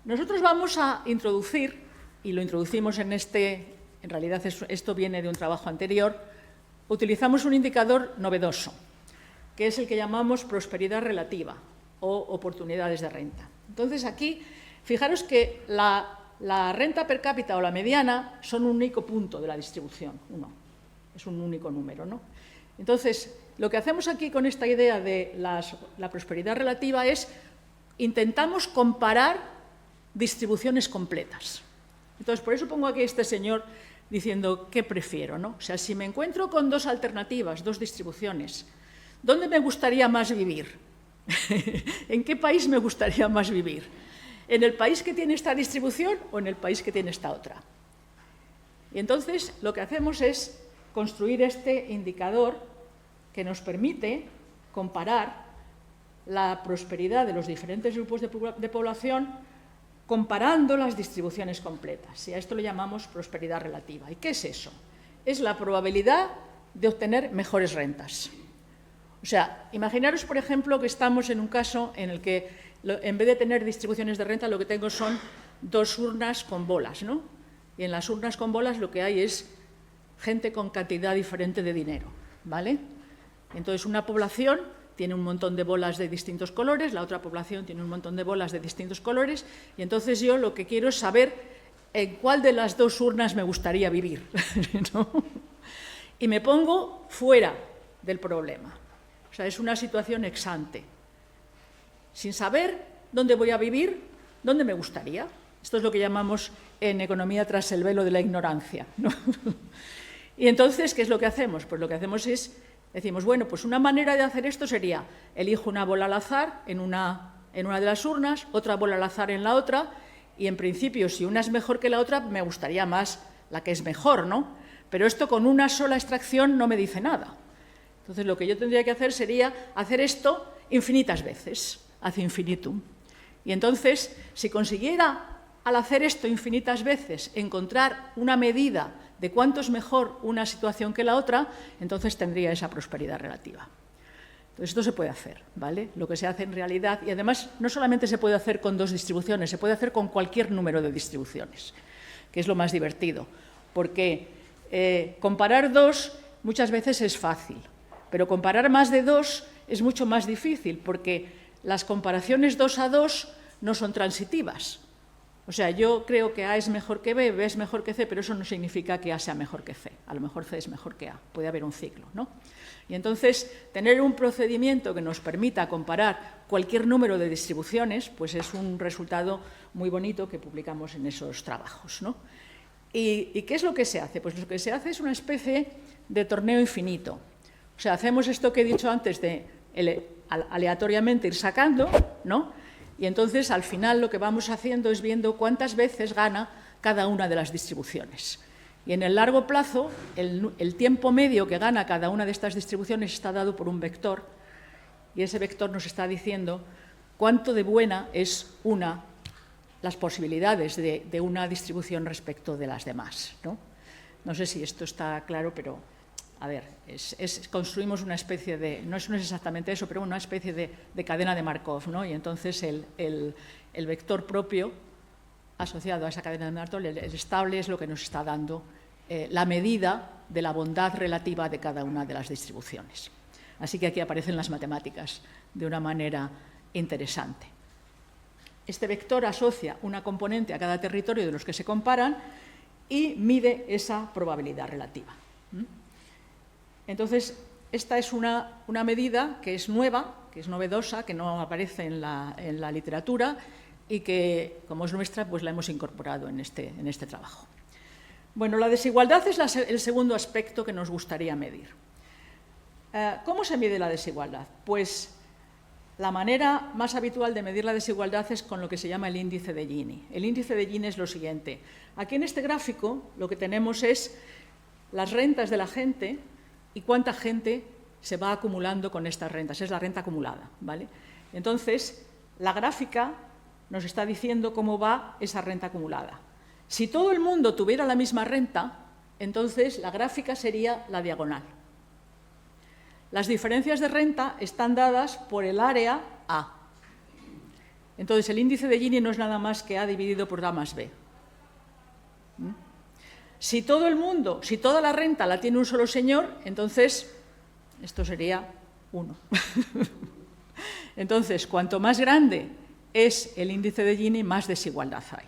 Speaker 3: Nosotros vamos a introducir, y lo introducimos en realidad esto viene de un trabajo anterior, utilizamos un indicador novedoso, que es el que llamamos prosperidad relativa o oportunidades de renta. Entonces, aquí, fijaros que la renta per cápita o la mediana son un único punto de la distribución, uno, es un único número, ¿no? Entonces, lo que hacemos aquí con esta idea de la prosperidad relativa es intentamos comparar distribuciones completas. Entonces, por eso pongo aquí a este señor diciendo qué prefiero, ¿no? O sea, si me encuentro con dos alternativas, dos distribuciones, ¿dónde me gustaría más vivir? ¿En qué país me gustaría más vivir? ¿En el país que tiene esta distribución o en el país que tiene esta otra? Y entonces lo que hacemos es construir este indicador que nos permite comparar la prosperidad de los diferentes grupos de población comparando las distribuciones completas. Y a esto le llamamos prosperidad relativa. ¿Y qué es eso? Es la probabilidad de obtener mejores rentas. O sea, imaginaros, por ejemplo, que estamos en un caso en el que, en vez de tener distribuciones de renta, lo que tengo son dos urnas con bolas, ¿no? Y en las urnas con bolas lo que hay es gente con cantidad diferente de dinero, ¿vale? Entonces, una población tiene un montón de bolas de distintos colores, la otra población tiene un montón de bolas de distintos colores, y entonces yo lo que quiero es saber en cuál de las dos urnas me gustaría vivir, ¿no? Y me pongo fuera del problema. O sea, es una situación ex ante. Sin saber dónde voy a vivir, dónde me gustaría. Esto es lo que llamamos en economía tras el velo de la ignorancia, ¿no? Y entonces, ¿qué es lo que hacemos? Pues lo que hacemos es, decimos, bueno, pues una manera de hacer esto sería, elijo una bola al azar en una de las urnas, otra bola al azar en la otra, y en principio, si una es mejor que la otra, me gustaría más la que es mejor, ¿no? Pero esto con una sola extracción no me dice nada. Entonces, lo que yo tendría que hacer sería hacer esto infinitas veces, ad infinitum. Y entonces, si consiguiera, al hacer esto infinitas veces, encontrar una medida de cuánto es mejor una situación que la otra, entonces tendría esa prosperidad relativa. Entonces, esto se puede hacer, ¿vale? Lo que se hace en realidad, y además no solamente se puede hacer con dos distribuciones, se puede hacer con cualquier número de distribuciones, que es lo más divertido, porque comparar dos muchas veces es fácil, pero comparar más de dos es mucho más difícil, porque las comparaciones 2 a 2 no son transitivas. O sea, yo creo que A es mejor que B, B es mejor que C, pero eso no significa que A sea mejor que C. A lo mejor C es mejor que A. Puede haber un ciclo, ¿no? Y entonces, tener un procedimiento que nos permita comparar cualquier número de distribuciones, pues es un resultado muy bonito que publicamos en esos trabajos, ¿no? ¿Y qué es lo que se hace? Pues lo que se hace es una especie de torneo infinito. O sea, hacemos esto que he dicho antes de aleatoriamente ir sacando, ¿no? Y entonces, al final, lo que vamos haciendo es viendo cuántas veces gana cada una de las distribuciones. Y en el largo plazo, el tiempo medio que gana cada una de estas distribuciones está dado por un vector, y ese vector nos está diciendo cuánto de buena es las posibilidades de una distribución respecto de las demás, ¿no? No sé si esto está claro, pero, a ver, construimos una especie de, no es exactamente eso, pero una especie de cadena de Markov, ¿no? Y entonces el vector propio asociado a esa cadena de Markov, el estable, es lo que nos está dando la medida de la bondad relativa de cada una de las distribuciones. Así que aquí aparecen las matemáticas de una manera interesante. Este vector asocia una componente a cada territorio de los que se comparan y mide esa probabilidad relativa. Entonces, esta es una medida que es nueva, que es novedosa, que no aparece en la literatura y que, como es nuestra, pues la hemos incorporado en este trabajo. Bueno, la desigualdad es el segundo aspecto que nos gustaría medir. ¿Cómo se mide la desigualdad? Pues la manera más habitual de medir la desigualdad es con lo que se llama el índice de Gini. El índice de Gini es lo siguiente. Aquí en este gráfico lo que tenemos es las rentas de la gente y cuánta gente se va acumulando con estas rentas. Es la renta acumulada, ¿vale? Entonces, la gráfica nos está diciendo cómo va esa renta acumulada. Si todo el mundo tuviera la misma renta, entonces la gráfica sería la diagonal. Las diferencias de renta están dadas por el área A. Entonces, el índice de Gini no es nada más que A dividido por A más B. Si todo el mundo, si toda la renta la tiene un solo señor, entonces esto sería 1. Entonces, cuanto más grande es el índice de Gini, más desigualdad hay.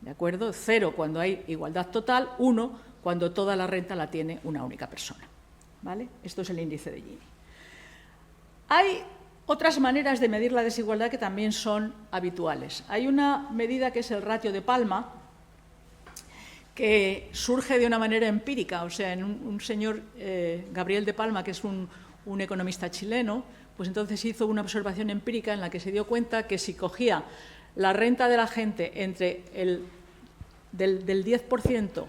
Speaker 3: ¿De acuerdo? 0 cuando hay igualdad total, 1 cuando toda la renta la tiene una única persona. ¿Vale? Esto es el índice de Gini. Hay otras maneras de medir la desigualdad que también son habituales. Hay una medida que es el ratio de Palma, que surge de una manera empírica, o sea, en un señor, Gabriel de Palma, que es un economista chileno, pues entonces hizo una observación empírica en la que se dio cuenta que si cogía la renta de la gente entre del 10%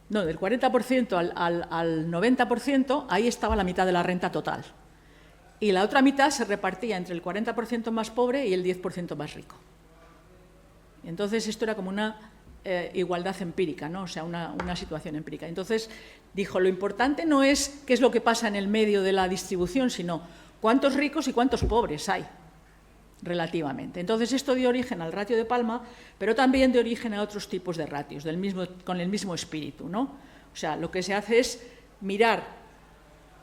Speaker 3: del 40% al 90%, ahí estaba la mitad de la renta total. Y la otra mitad se repartía entre el 40% más pobre y el 10% más rico. Entonces, esto era como una igualdad empírica, ¿no? O sea, una situación empírica. Entonces, dijo, lo importante no es qué es lo que pasa en el medio de la distribución, sino cuántos ricos y cuántos pobres hay relativamente. Entonces, esto dio origen al ratio de Palma, pero también dio origen a otros tipos de ratios, con el mismo espíritu, ¿no? O sea, lo que se hace es mirar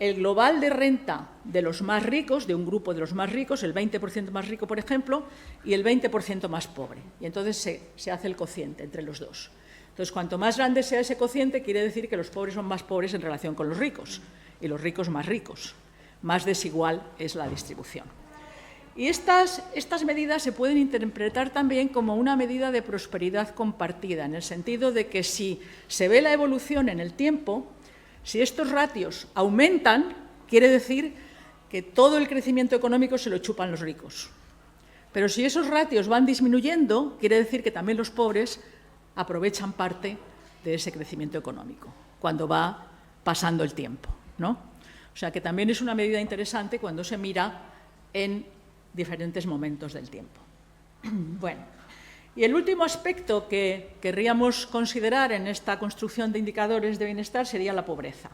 Speaker 3: el global de renta de los más ricos, de un grupo de los más ricos, el 20% más rico, por ejemplo, y el 20% más pobre. Y entonces se hace el cociente entre los dos. Entonces, cuanto más grande sea ese cociente, quiere decir que los pobres son más pobres en relación con los ricos, y los ricos más ricos. Más desigual es la distribución. Y estas medidas se pueden interpretar también como una medida de prosperidad compartida, en el sentido de que si se ve la evolución en el tiempo, si estos ratios aumentan, quiere decir que todo el crecimiento económico se lo chupan los ricos. Pero si esos ratios van disminuyendo, quiere decir que también los pobres aprovechan parte de ese crecimiento económico, cuando va pasando el tiempo, ¿no? O sea que también es una medida interesante cuando se mira en diferentes momentos del tiempo. Bueno, y el último aspecto que querríamos considerar en esta construcción de indicadores de bienestar sería la pobreza.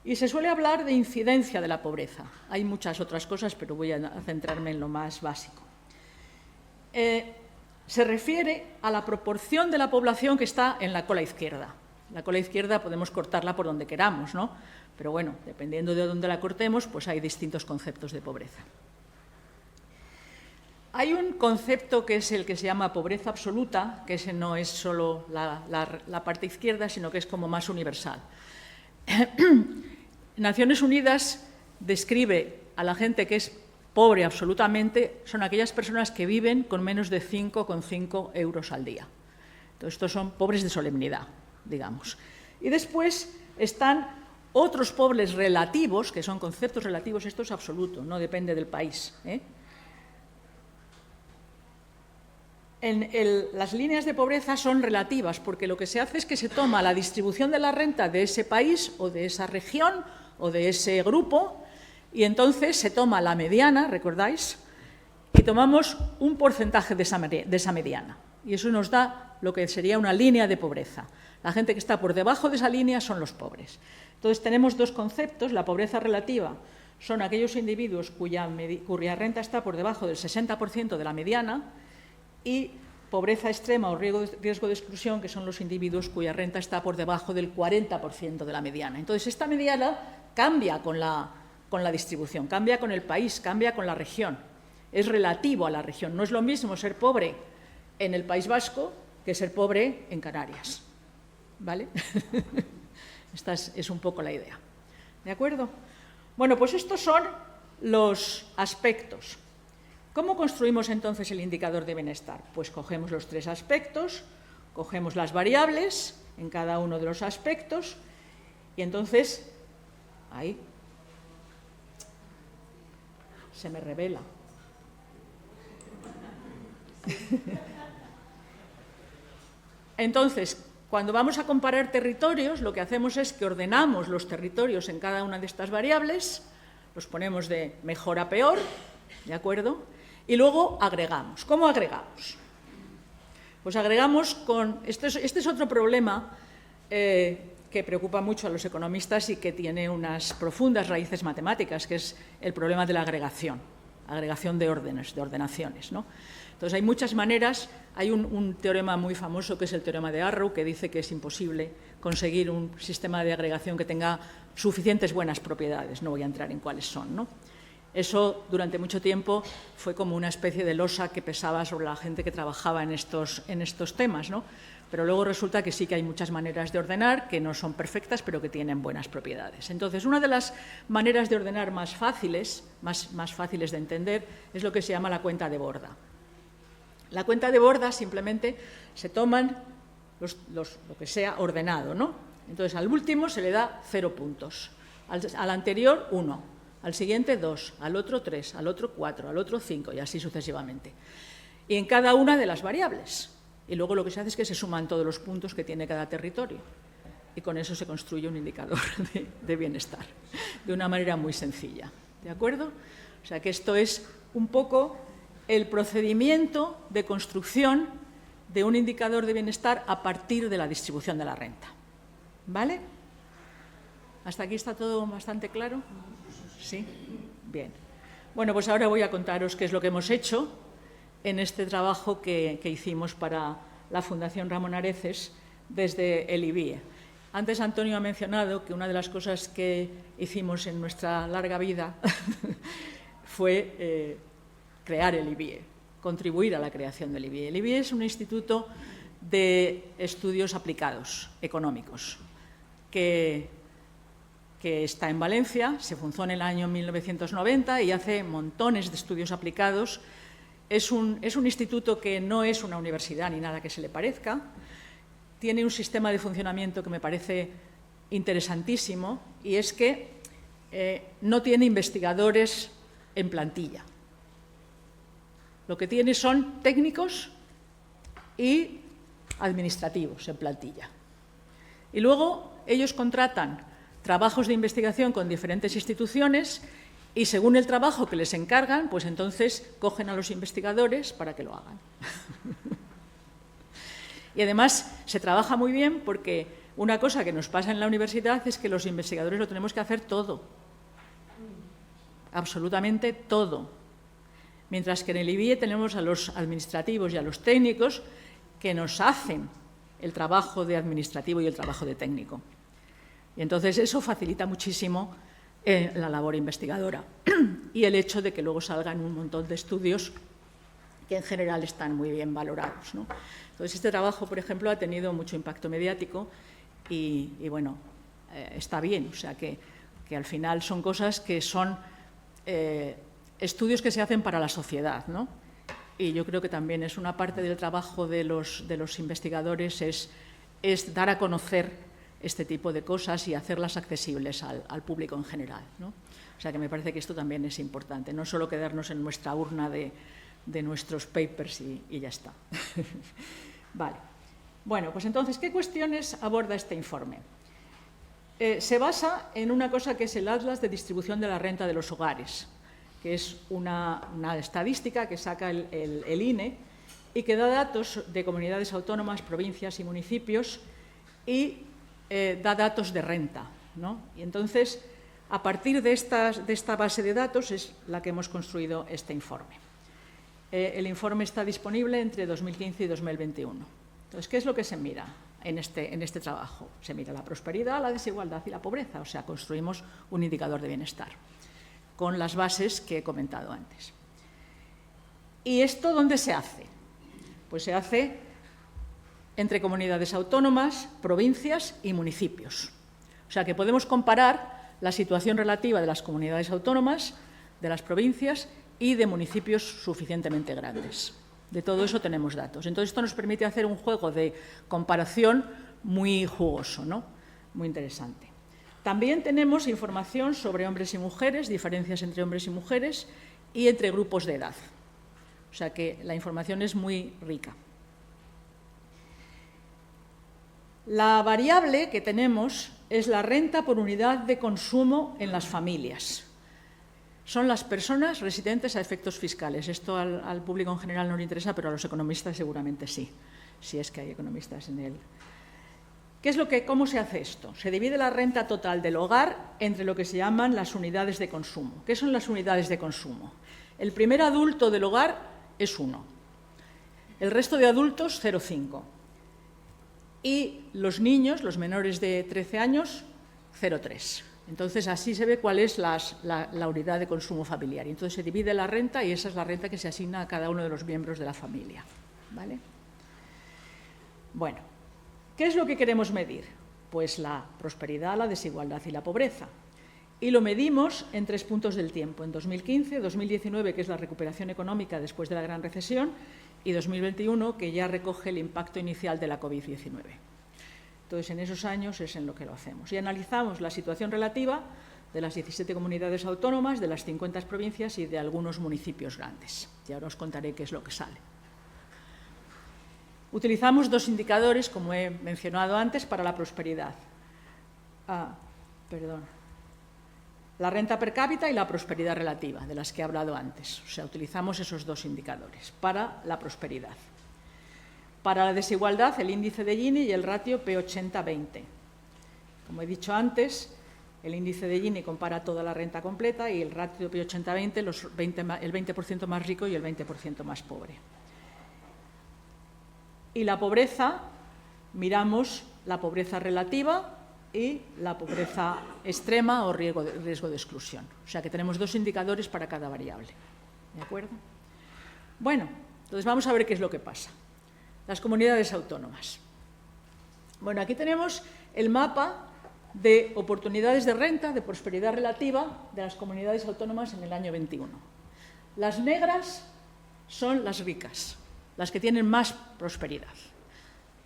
Speaker 3: Y se suele hablar de incidencia de la pobreza. Hay muchas otras cosas, pero voy a centrarme en lo más básico. Se refiere a la proporción de la población que está en la cola izquierda. La cola izquierda podemos cortarla por donde queramos, ¿no? Pero bueno, dependiendo de dónde la cortemos, pues hay distintos conceptos de pobreza. Hay un concepto que es el que se llama pobreza absoluta, que ese no es solo la parte izquierda, sino que es como más universal. Naciones Unidas describe a la gente que es pobre absolutamente, son aquellas personas que viven con menos de 5,5 euros al día. Entonces, estos son pobres de solemnidad, digamos. Y después están otros pobres relativos, que son conceptos relativos, esto es absoluto, no depende del país, ¿eh? Las líneas de pobreza son relativas, porque lo que se hace es que se toma la distribución de la renta de ese país o de esa región o de ese grupo y entonces se toma la mediana, ¿recordáis? Y y tomamos un porcentaje de esa mediana. Y eso nos da lo que sería una línea de pobreza. La gente que está por debajo de esa línea son los pobres. Entonces tenemos dos conceptos. La pobreza relativa son aquellos individuos cuya renta está por debajo del 60% de la mediana, y pobreza extrema o riesgo de exclusión, que son los individuos cuya renta está por debajo del 40% de la mediana. Entonces esta mediana cambia con la distribución, cambia con el país, cambia con la región. Es relativo a la región. No es lo mismo ser pobre en el País Vasco que ser pobre en Canarias. ¿Vale? Esta es un poco la idea. ¿De acuerdo? Bueno, pues estos son los aspectos. ¿Cómo construimos entonces el indicador de bienestar? Pues cogemos los tres aspectos, cogemos las variables en cada uno de los aspectos y entonces, ahí, se me revela. Entonces, cuando vamos a comparar territorios, lo que hacemos es que ordenamos los territorios en cada una de estas variables, los ponemos de mejor a peor, ¿de acuerdo? Y luego agregamos. ¿Cómo agregamos? Pues agregamos con... Este es otro problema que preocupa mucho a los economistas y que tiene unas profundas raíces matemáticas, que es el problema de la agregación de órdenes, de ordenaciones, ¿no? Entonces, hay muchas maneras. Hay un teorema muy famoso, que es el teorema de Arrow, que dice que es imposible conseguir un sistema de agregación que tenga suficientes buenas propiedades. No voy a entrar en cuáles son, ¿no? Eso, durante mucho tiempo, fue como una especie de losa que pesaba sobre la gente que trabajaba en estos temas, ¿no? Pero luego resulta que sí que hay muchas maneras de ordenar, que no son perfectas, pero que tienen buenas propiedades. Entonces, una de las maneras de ordenar más fáciles de entender, es lo que se llama la cuenta de Borda. La cuenta de Borda simplemente se toman lo que sea ordenado, ¿no? Entonces, al último se le da 0 puntos, al anterior 1, al siguiente 2, al otro 3, al otro 4, al otro 5 y así sucesivamente. Y en cada una de las variables. Y luego lo que se hace es que se suman todos los puntos que tiene cada territorio. Y con eso se construye un indicador de bienestar, de una manera muy sencilla. ¿De acuerdo? O sea que esto es un poco el procedimiento de construcción de un indicador de bienestar a partir de la distribución de la renta. ¿Vale? ¿Hasta aquí está todo bastante claro? ¿Sí? Bien. Bueno, pues ahora voy a contaros qué es lo que hemos hecho en este trabajo que hicimos para la Fundación Ramón Areces desde el IBIE. Antes Antonio ha mencionado que una de las cosas que hicimos en nuestra larga vida fue crear el IBIE, contribuir a la creación del IBIE. El IBIE es un instituto de estudios aplicados económicos que está en Valencia, se fundó en el año 1990 y hace montones de estudios aplicados. Es un instituto que no es una universidad ni nada que se le parezca. Tiene un sistema de funcionamiento que me parece interesantísimo, y es que no tiene investigadores en plantilla. Lo que tiene son técnicos y administrativos en plantilla. Y luego ellos contratan trabajos de investigación con diferentes instituciones y según el trabajo que les encargan, pues entonces cogen a los investigadores para que lo hagan. Y además se trabaja muy bien porque una cosa que nos pasa en la universidad es que los investigadores lo tenemos que hacer todo, absolutamente todo. Mientras que en el IBIE tenemos a los administrativos y a los técnicos que nos hacen el trabajo de administrativo y el trabajo de técnico. Y entonces eso facilita muchísimo la labor investigadora y el hecho de que luego salgan un montón de estudios que en general están muy bien valorados, ¿no? Entonces este trabajo, por ejemplo, ha tenido mucho impacto mediático y bueno, está bien, o sea que al final son cosas que son estudios que se hacen para la sociedad, ¿no? Y yo creo que también es una parte del trabajo de los investigadores es dar a conocer este tipo de cosas y hacerlas accesibles al público en general, ¿no? O sea que me parece que esto también es importante, no solo quedarnos en nuestra urna de nuestros papers y ya está. Vale. Bueno, pues entonces, ¿qué cuestiones aborda este informe? Se basa en una cosa que es el Atlas de Distribución de la Renta de los Hogares, que es una estadística que saca el INE y que da datos de comunidades autónomas, provincias y municipios y da datos de renta, ¿no? Y entonces, a partir de esta base de datos es la que hemos construido este informe. El informe está disponible entre 2015 y 2021. Entonces, ¿qué es lo que se mira en este trabajo? Se mira la prosperidad, la desigualdad y la pobreza, o sea, construimos un indicador de bienestar con las bases que he comentado antes. ¿Y esto dónde se hace? Pues se hace entre comunidades autónomas, provincias y municipios. O sea que podemos comparar la situación relativa de las comunidades autónomas, de las provincias y de municipios suficientemente grandes. De todo eso tenemos datos. Entonces, esto nos permite hacer un juego de comparación muy jugoso, ¿no? Muy interesante. También tenemos información sobre hombres y mujeres, diferencias entre hombres y mujeres y entre grupos de edad. O sea que la información es muy rica. La variable que tenemos es la renta por unidad de consumo en las familias. Son las personas residentes a efectos fiscales. Esto al público en general no le interesa, pero a los economistas seguramente sí, si es que hay economistas en él. ¿Cómo se hace esto? Se divide la renta total del hogar entre lo que se llaman las unidades de consumo. ¿Qué son las unidades de consumo? El primer adulto del hogar es 1. El resto de adultos, 0,5. Y los niños, los menores de 13 años, 0,3. Entonces, así se ve cuál es la unidad de consumo familiar. Y entonces se divide la renta y esa es la renta que se asigna a cada uno de los miembros de la familia. ¿Vale? Bueno, ¿qué es lo que queremos medir? Pues la prosperidad, la desigualdad y la pobreza. Y lo medimos en 3 puntos del tiempo, en 2015, 2019, que es la recuperación económica después de la gran recesión, y 2021, que ya recoge el impacto inicial de la COVID-19. Entonces, en esos años es en lo que lo hacemos. Y analizamos la situación relativa de las 17 comunidades autónomas, de las 50 provincias y de algunos municipios grandes. Y ahora os contaré qué es lo que sale. Utilizamos 2 indicadores, como he mencionado antes, para la prosperidad. La renta per cápita y la prosperidad relativa, de las que he hablado antes. O sea, utilizamos esos 2 indicadores para la prosperidad. Para la desigualdad, el índice de Gini y el ratio P80-20. Como he dicho antes, el índice de Gini compara toda la renta completa y el ratio P80-20, el 20% más rico y el 20% más pobre. Y la pobreza, miramos la pobreza relativa y la pobreza extrema o riesgo de exclusión. O sea que tenemos 2 indicadores para cada variable. ¿De acuerdo? Bueno, entonces vamos a ver qué es lo que pasa. Las comunidades autónomas. Bueno, aquí tenemos el mapa de oportunidades de renta, de prosperidad relativa de las comunidades autónomas en el año 21. Las negras son las ricas, las que tienen más prosperidad.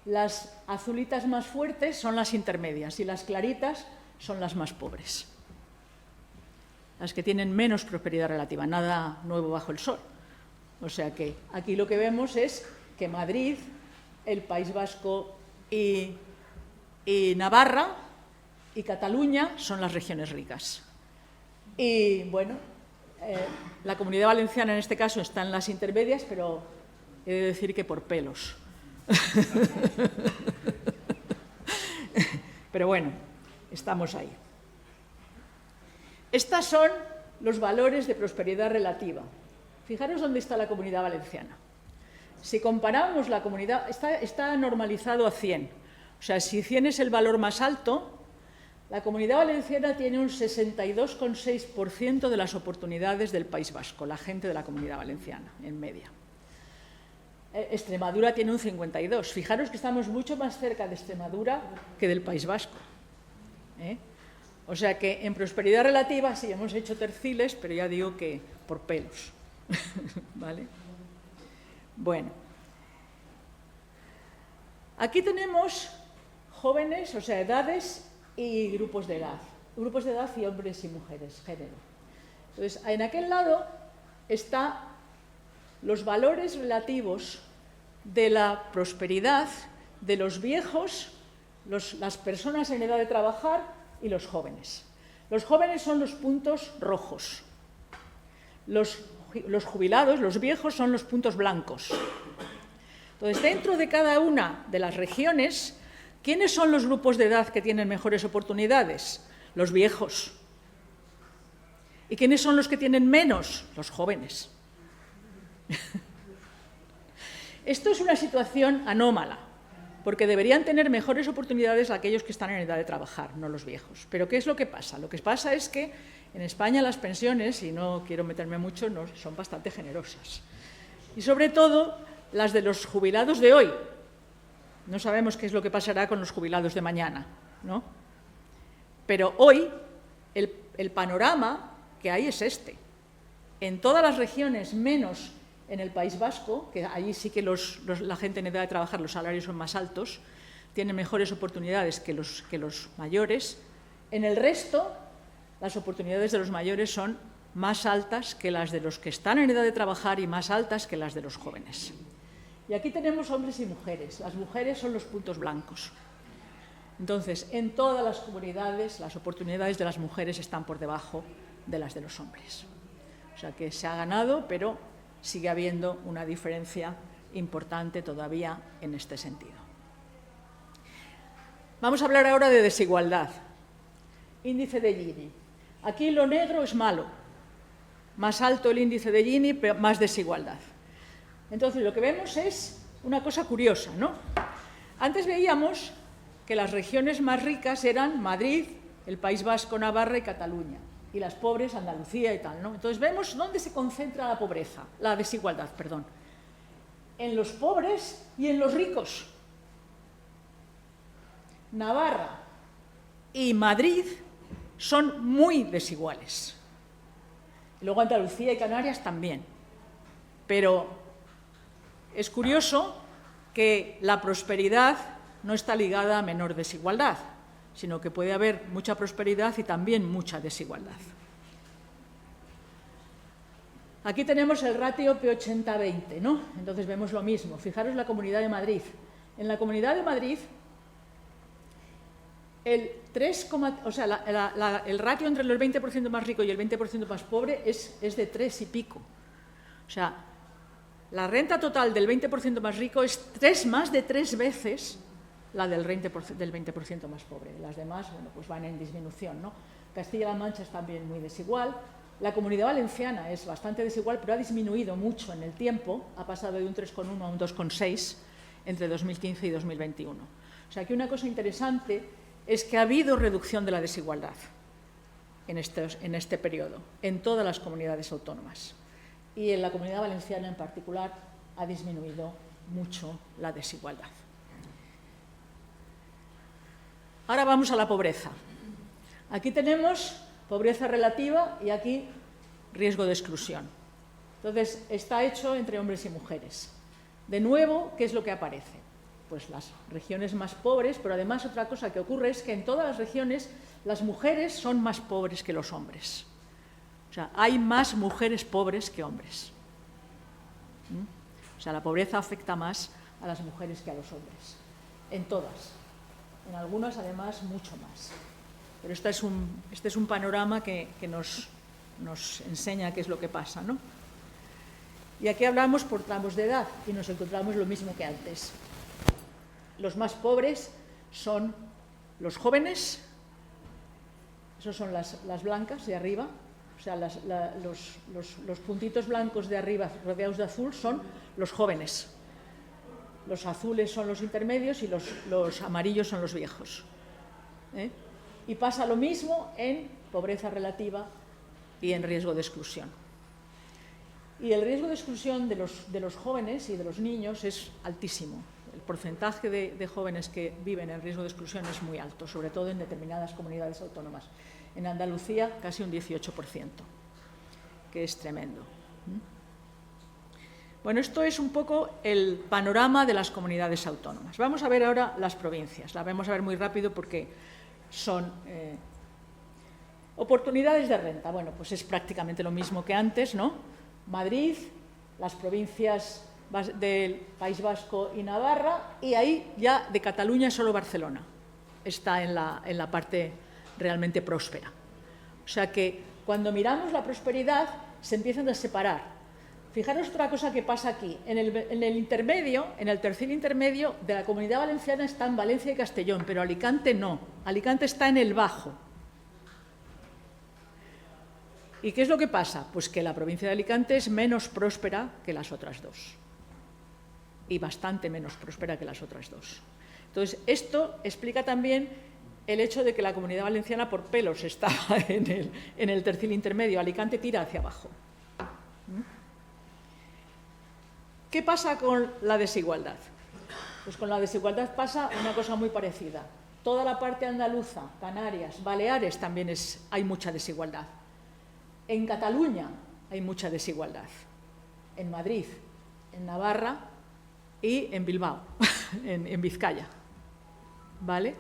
Speaker 3: Las azulitas más fuertes son las intermedias y las claritas son las más pobres. Las que tienen menos prosperidad relativa, nada nuevo bajo el sol. O sea que aquí lo que vemos es que Madrid, el País Vasco y Navarra y Cataluña son las regiones ricas. Y bueno, la Comunidad Valenciana en este caso está en las intermedias, pero he de decir que por pelos. Pero bueno, estamos ahí. Estos son los valores de prosperidad relativa. Fijaros dónde está la Comunidad Valenciana. Si comparamos la comunidad, está normalizado a 100. O sea, si 100 es el valor más alto, la Comunidad Valenciana tiene un 62,6% de las oportunidades del País Vasco, la gente de la Comunidad Valenciana, en media. Extremadura tiene un 52%. Fijaros que estamos mucho más cerca de Extremadura que del País Vasco. O sea que en prosperidad relativa sí hemos hecho terciles, pero ya digo que por pelos. ¿Vale? Bueno. Aquí tenemos jóvenes, o sea, edades y grupos de edad. Grupos de edad y hombres y mujeres, género. Entonces, en aquel lado están los valores relativos de la prosperidad de los viejos, las personas en edad de trabajar y los jóvenes. Los jóvenes son los puntos rojos. los jubilados, los viejos, son los puntos blancos. Entonces, dentro de cada una de las regiones, ¿quiénes son los grupos de edad que tienen mejores oportunidades? Los viejos. ¿Y quiénes son los que tienen menos? Los jóvenes. Esto es una situación anómala, porque deberían tener mejores oportunidades aquellos que están en edad de trabajar, no los viejos. Pero ¿qué es lo que pasa? Lo que pasa es que en España las pensiones, y no quiero meterme mucho, no, son bastante generosas. Y sobre todo las de los jubilados de hoy. No sabemos qué es lo que pasará con los jubilados de mañana, ¿no? Pero hoy el panorama que hay es este. En todas las regiones, menos en el País Vasco, que allí sí que la gente en edad de trabajar, los salarios son más altos, tienen mejores oportunidades que los mayores. En el resto, las oportunidades de los mayores son más altas que las de los que están en edad de trabajar y más altas que las de los jóvenes. Y aquí tenemos hombres y mujeres. Las mujeres son los puntos blancos. Entonces, en todas las comunidades, las oportunidades de las mujeres están por debajo de las de los hombres. O sea que se ha ganado, pero sigue habiendo una diferencia importante todavía en este sentido. Vamos a hablar ahora de desigualdad. Índice de Gini. Aquí lo negro es malo. Más alto el índice de Gini, pero más desigualdad. Entonces, lo que vemos es una cosa curiosa, ¿no? Antes veíamos que las regiones más ricas eran Madrid, el País Vasco, Navarra y Cataluña, y las pobres Andalucía y tal, ¿no? Entonces vemos dónde se concentra la pobreza, la desigualdad, perdón. En los pobres y en los ricos. Navarra y Madrid son muy desiguales. Luego Andalucía y Canarias también. Pero es curioso que la prosperidad no está ligada a menor desigualdad, sino que puede haber mucha prosperidad y también mucha desigualdad. Aquí tenemos el ratio P80-20, ¿no? Entonces vemos lo mismo. Fijaros la Comunidad de Madrid. En la Comunidad de Madrid, el ratio entre el 20% más rico y el 20% más pobre es de 3 y pico. O sea, la renta total del 20% más rico es más de 3 veces la del 20% más pobre. Las demás, bueno, pues van en disminución, ¿no? Castilla-La Mancha es también muy desigual. La Comunidad Valenciana es bastante desigual, pero ha disminuido mucho en el tiempo. Ha pasado de un 3,1 a un 2,6 entre 2015 y 2021. O sea, que una cosa interesante es que ha habido reducción de la desigualdad en este periodo, en todas las comunidades autónomas. Y en la Comunidad Valenciana en particular ha disminuido mucho la desigualdad. Ahora vamos a la pobreza. Aquí tenemos pobreza relativa y aquí riesgo de exclusión. Entonces, está hecho entre hombres y mujeres. De nuevo, ¿qué es lo que aparece? Pues las regiones más pobres, pero además otra cosa que ocurre es que en todas las regiones las mujeres son más pobres que los hombres. O sea, hay más mujeres pobres que hombres. O sea, la pobreza afecta más a las mujeres que a los hombres. En todas. En algunas, además, mucho más. Pero este es un panorama que nos enseña qué es lo que pasa, ¿no? Y aquí hablamos por tramos de edad y nos encontramos lo mismo que antes. Los más pobres son los jóvenes, esos son las blancas de arriba, o sea, los puntitos blancos de arriba rodeados de azul son los jóvenes. Los azules son los intermedios y los amarillos son los viejos. Y pasa lo mismo en pobreza relativa y en riesgo de exclusión. Y el riesgo de exclusión de los jóvenes y de los niños es altísimo. El porcentaje de jóvenes que viven en riesgo de exclusión es muy alto, sobre todo en determinadas comunidades autónomas. En Andalucía, casi un 18%, que es tremendo. Bueno, esto es un poco el panorama de las comunidades autónomas. Vamos a ver ahora las provincias. Las vamos a ver muy rápido porque son oportunidades de renta. Bueno, pues es prácticamente lo mismo que antes, ¿no? Madrid, las provincias del País Vasco y Navarra, y ahí ya de Cataluña solo Barcelona está en la parte realmente próspera. O sea que cuando miramos la prosperidad, se empiezan a separar. Fijaros otra cosa que pasa aquí. En el intermedio, en el tercer intermedio de la Comunidad Valenciana están Valencia y Castellón, pero Alicante no. Alicante está en el bajo. ¿Y qué es lo que pasa? Pues que la provincia de Alicante es menos próspera que las otras dos. Y bastante menos próspera que las otras dos. Entonces, esto explica también el hecho de que la Comunidad Valenciana por pelos está en el tercer intermedio. Alicante tira hacia abajo. ¿Qué pasa con la desigualdad? Pues con la desigualdad pasa una cosa muy parecida. Toda la parte andaluza, Canarias, Baleares también hay mucha desigualdad. En Cataluña hay mucha desigualdad. En Madrid, en Navarra y en Bilbao, en Vizcaya. ¿Vale?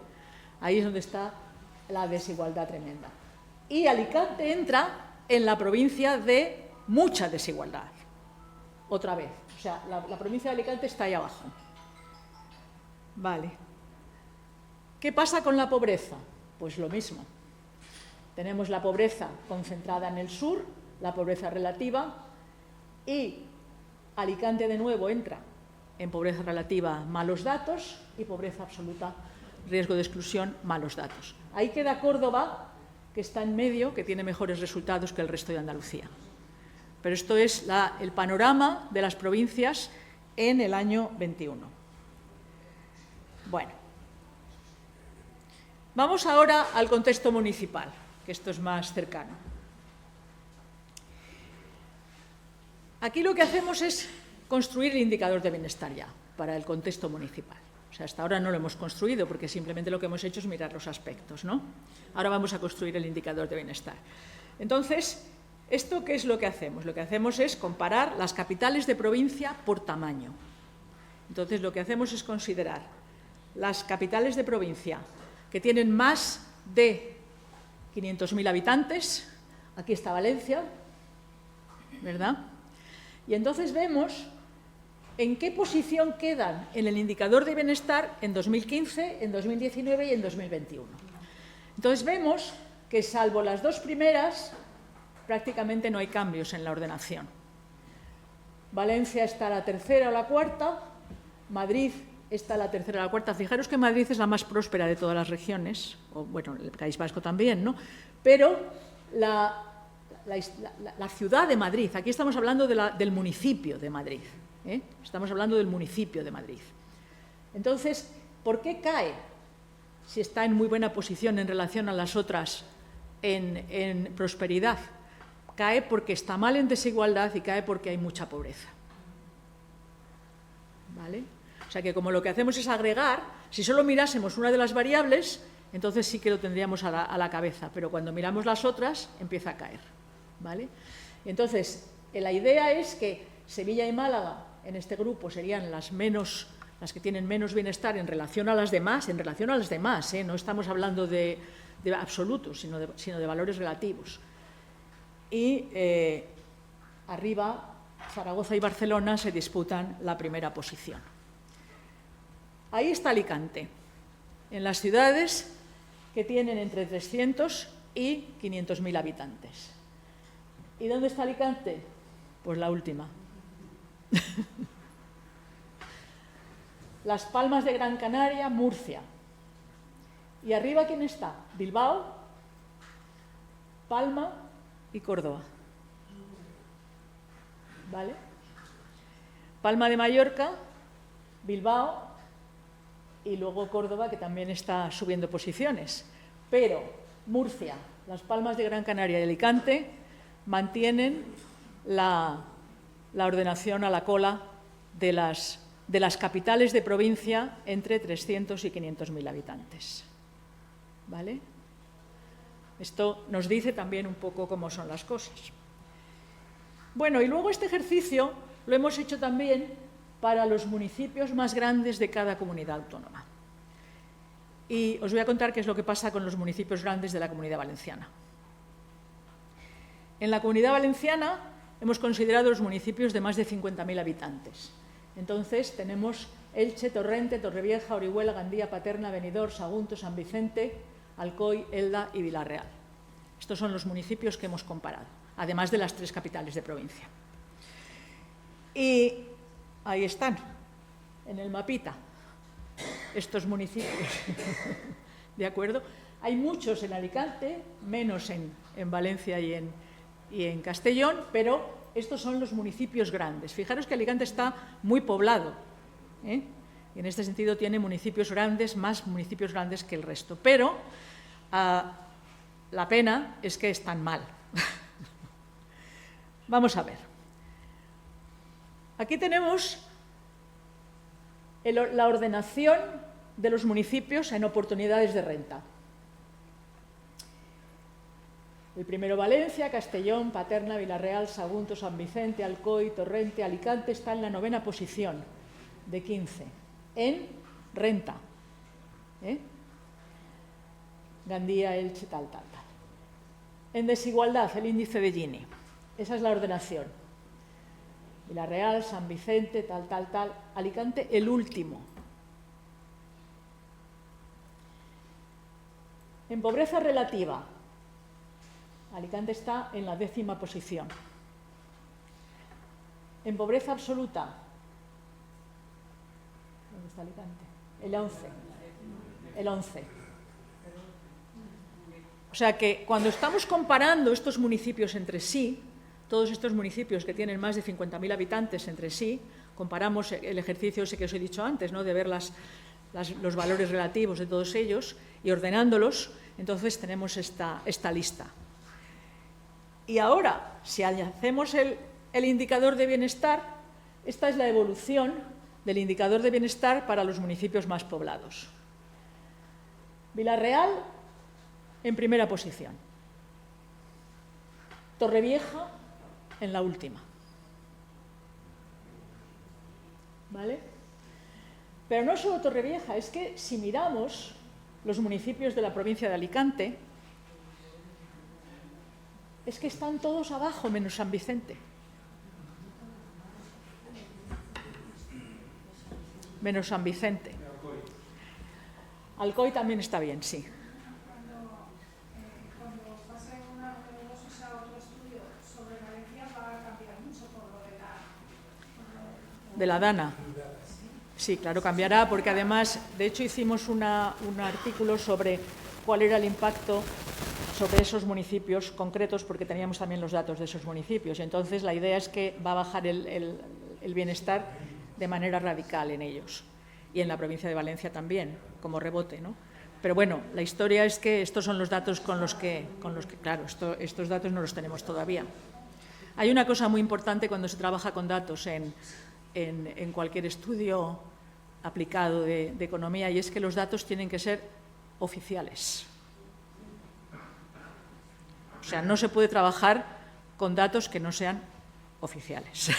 Speaker 3: Ahí es donde está la desigualdad tremenda. Y Alicante entra en la provincia de mucha desigualdad. Otra vez. O sea, la provincia de Alicante está ahí abajo. Vale. ¿Qué pasa con la pobreza? Pues lo mismo. Tenemos la pobreza concentrada en el sur, la pobreza relativa, y Alicante de nuevo entra en pobreza relativa, malos datos, y pobreza absoluta, riesgo de exclusión, malos datos. Ahí queda Córdoba, que está en medio, que tiene mejores resultados que el resto de Andalucía. Pero esto es el panorama de las provincias en el año 21. Bueno, vamos ahora al contexto municipal, que esto es más cercano. Aquí lo que hacemos es construir el indicador de bienestar ya, para el contexto municipal. O sea, hasta ahora no lo hemos construido, porque simplemente lo que hemos hecho es mirar los aspectos, ¿no? Ahora vamos a construir el indicador de bienestar. Entonces, ¿esto qué es lo que hacemos? Lo que hacemos es comparar las capitales de provincia por tamaño. Entonces, lo que hacemos es considerar las capitales de provincia que tienen más de 500.000 habitantes. Aquí está Valencia, ¿verdad? Y entonces vemos en qué posición quedan en el indicador de bienestar en 2015, en 2019 y en 2021. Entonces vemos que, salvo las dos primeras, prácticamente no hay cambios en la ordenación. Valencia está a la tercera o la cuarta, Madrid está a la tercera o la cuarta. Fijaros que Madrid es la más próspera de todas las regiones, o bueno, el País Vasco también, ¿no? Pero la ciudad de Madrid, aquí estamos hablando del municipio de Madrid, ¿eh? Estamos hablando del municipio de Madrid. Entonces, ¿por qué cae si está en muy buena posición en relación a las otras en prosperidad? Cae porque está mal en desigualdad y cae porque hay mucha pobreza. ¿Vale? O sea que como lo que hacemos es agregar, si solo mirásemos una de las variables, entonces sí que lo tendríamos a la cabeza, pero cuando miramos las otras empieza a caer. ¿Vale? Entonces, la idea es que Sevilla y Málaga en este grupo serían las que tienen menos bienestar en relación a las demás, ¿eh? No estamos hablando de absolutos, sino de valores relativos. Y arriba, Zaragoza y Barcelona se disputan la primera posición. Ahí está Alicante, en las ciudades que tienen entre 300 y 500.000 habitantes. ¿Y dónde está Alicante? Pues la última. Las Palmas de Gran Canaria, Murcia. ¿Y arriba quién está? Bilbao, Palma y Córdoba. ¿Vale? Palma de Mallorca, Bilbao y luego Córdoba, que también está subiendo posiciones. Pero Murcia, Las Palmas de Gran Canaria y Alicante mantienen la ordenación a la cola de las capitales de provincia entre 300 y 500.000 habitantes. ¿Vale? Esto nos dice también un poco cómo son las cosas. Bueno, y luego este ejercicio lo hemos hecho también para los municipios más grandes de cada comunidad autónoma. Y os voy a contar qué es lo que pasa con los municipios grandes de la Comunidad Valenciana. En la Comunidad Valenciana hemos considerado los municipios de más de 50.000 habitantes. Entonces tenemos Elche, Torrente, Torrevieja, Orihuela, Gandía, Paterna, Benidorm, Sagunto, San Vicente, Alcoy, Elda y Vilarreal. Estos son los municipios que hemos comparado. además de las 3 capitales de provincia. Y ahí están, en el mapita, estos municipios. ¿De acuerdo? Hay muchos en Alicante, menos en Valencia y en Castellón, pero estos son los municipios grandes. Fijaros que Alicante está muy poblado, ¿eh? Y en este sentido tiene municipios grandes, más municipios grandes que el resto. Pero la pena es que están mal. Vamos a ver. Aquí tenemos la ordenación de los municipios en oportunidades de renta. El primero Valencia, Castellón, Paterna, Vilarreal, Sagunto, San Vicente, Alcoy, Torrente, Alicante está en la 9ª posición de 15 en renta. Gandía, Elche, tal. En desigualdad, el índice de Gini. Esa es la ordenación. Vilarreal, San Vicente, tal. Alicante, el último. En pobreza relativa, Alicante está en la 10ª posición. En pobreza absoluta, ¿dónde está Alicante? El 11. O sea que cuando estamos comparando estos municipios entre sí, todos estos municipios que tienen más de 50.000 habitantes entre sí, comparamos el ejercicio ese que os he dicho antes, ¿no?, de ver los valores relativos de todos ellos y ordenándolos, entonces tenemos esta lista. Y ahora, si hacemos el indicador de bienestar, esta es la evolución del indicador de bienestar para los municipios más poblados. Vilarreal, en primera posición. Torrevieja, en la última. ¿Vale? Pero no solo Torrevieja, es que si miramos los municipios de la provincia de Alicante, es que están todos abajo, menos San Vicente. Menos San Vicente. Alcoy también está bien, sí.
Speaker 4: Cuando pasen una dosis a otro estudio sobre Valencia, va a cambiar mucho por lo
Speaker 3: de la DANA. Sí, claro, cambiará, porque además, de hecho, hicimos un artículo sobre cuál era el impacto sobre esos municipios concretos, porque teníamos también los datos de esos municipios. Entonces, la idea es que va a bajar el bienestar de manera radical en ellos. Y en la provincia de Valencia también, como rebote, ¿no? Pero bueno, la historia es que estos son los datos con los que claro, estos datos no los tenemos todavía. Hay una cosa muy importante cuando se trabaja con datos en cualquier estudio aplicado de economía, y es que los datos tienen que ser oficiales. O sea, no se puede trabajar con datos que no sean oficiales.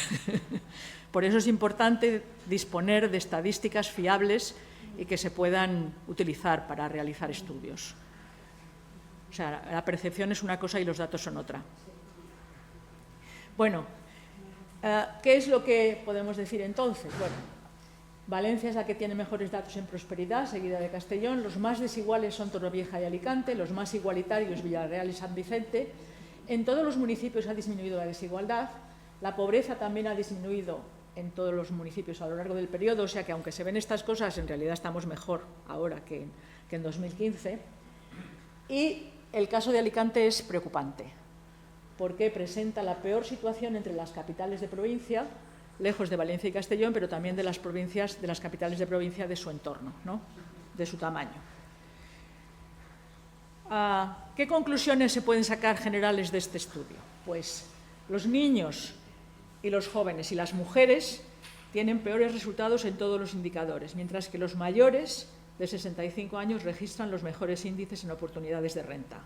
Speaker 3: Por eso es importante disponer de estadísticas fiables y que se puedan utilizar para realizar estudios. O sea, la percepción es una cosa y los datos son otra. Bueno, ¿qué es lo que podemos decir entonces? Bueno, Valencia es la que tiene mejores datos en prosperidad, seguida de Castellón. Los más desiguales son Torrevieja y Alicante, los más igualitarios Villarreal y San Vicente. En todos los municipios ha disminuido la desigualdad. La pobreza también ha disminuido en todos los municipios a lo largo del periodo, o sea que aunque se ven estas cosas, en realidad estamos mejor ahora que en 2015. Y el caso de Alicante es preocupante, porque presenta la peor situación entre las capitales de provincia, lejos de Valencia y Castellón, pero también de las provincias, de las capitales de provincia de su entorno, ¿no?, de su tamaño. ¿Qué conclusiones se pueden sacar generales de este estudio? Pues los niños y los jóvenes y las mujeres tienen peores resultados en todos los indicadores, mientras que los mayores de 65 años registran los mejores índices en oportunidades de renta.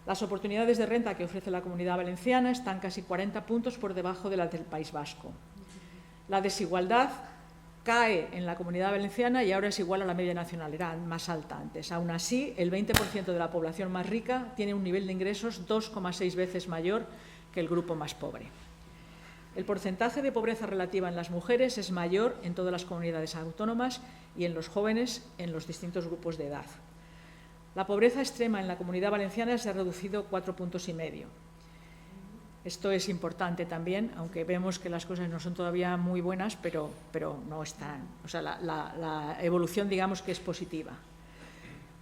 Speaker 3: Las oportunidades de renta que ofrece la Comunidad Valenciana están casi 40 puntos por debajo de las del País Vasco. La desigualdad cae en la Comunidad Valenciana y ahora es igual a la media nacional, era más alta antes. Aún así, el 20% de la población más rica tiene un nivel de ingresos 2,6 veces mayor que el grupo más pobre. El porcentaje de pobreza relativa en las mujeres es mayor en todas las comunidades autónomas y en los jóvenes en los distintos grupos de edad. La pobreza extrema en la Comunidad Valenciana se ha reducido 4,5 puntos. Esto es importante también, aunque vemos que las cosas no son todavía muy buenas, pero no están. O sea, la evolución, digamos, que es positiva.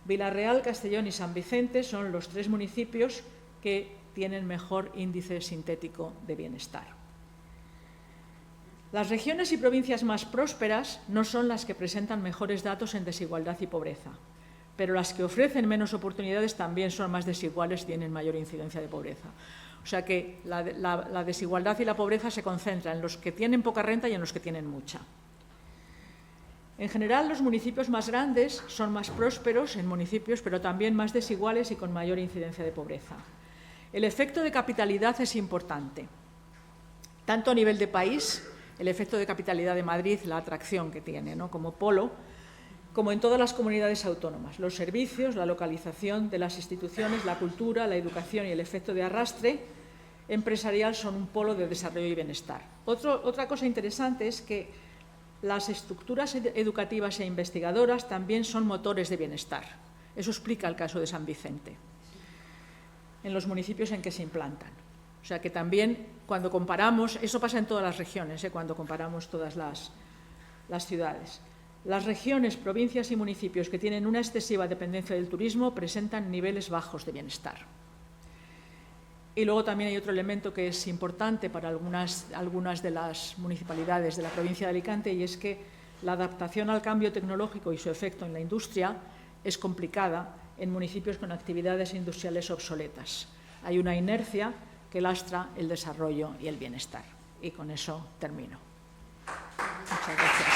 Speaker 3: Vila-real, Castellón y San Vicente son los 3 municipios que tienen mejor índice sintético de bienestar. Las regiones y provincias más prósperas no son las que presentan mejores datos en desigualdad y pobreza, pero las que ofrecen menos oportunidades también son más desiguales y tienen mayor incidencia de pobreza. O sea que la desigualdad y la pobreza se concentran en los que tienen poca renta y en los que tienen mucha. En general, los municipios más grandes son más prósperos en municipios, pero también más desiguales y con mayor incidencia de pobreza. El efecto de capitalidad es importante, tanto a nivel de país, el efecto de capitalidad de Madrid, la atracción que tiene, ¿no?, como polo, como en todas las comunidades autónomas. Los servicios, la localización de las instituciones, la cultura, la educación y el efecto de arrastre empresarial son un polo de desarrollo y bienestar. Otra cosa interesante es que las estructuras educativas e investigadoras también son motores de bienestar. Eso explica el caso de San Vicente, en los municipios en que se implantan. O sea que también cuando comparamos, eso pasa en todas las regiones, cuando comparamos todas las ciudades. Las regiones, provincias y municipios que tienen una excesiva dependencia del turismo presentan niveles bajos de bienestar. Y luego también hay otro elemento que es importante para algunas de las municipalidades de la provincia de Alicante, y es que la adaptación al cambio tecnológico y su efecto en la industria es complicada en municipios con actividades industriales obsoletas. Hay una inercia que lastra el desarrollo y el bienestar. Y con eso termino. Muchas gracias.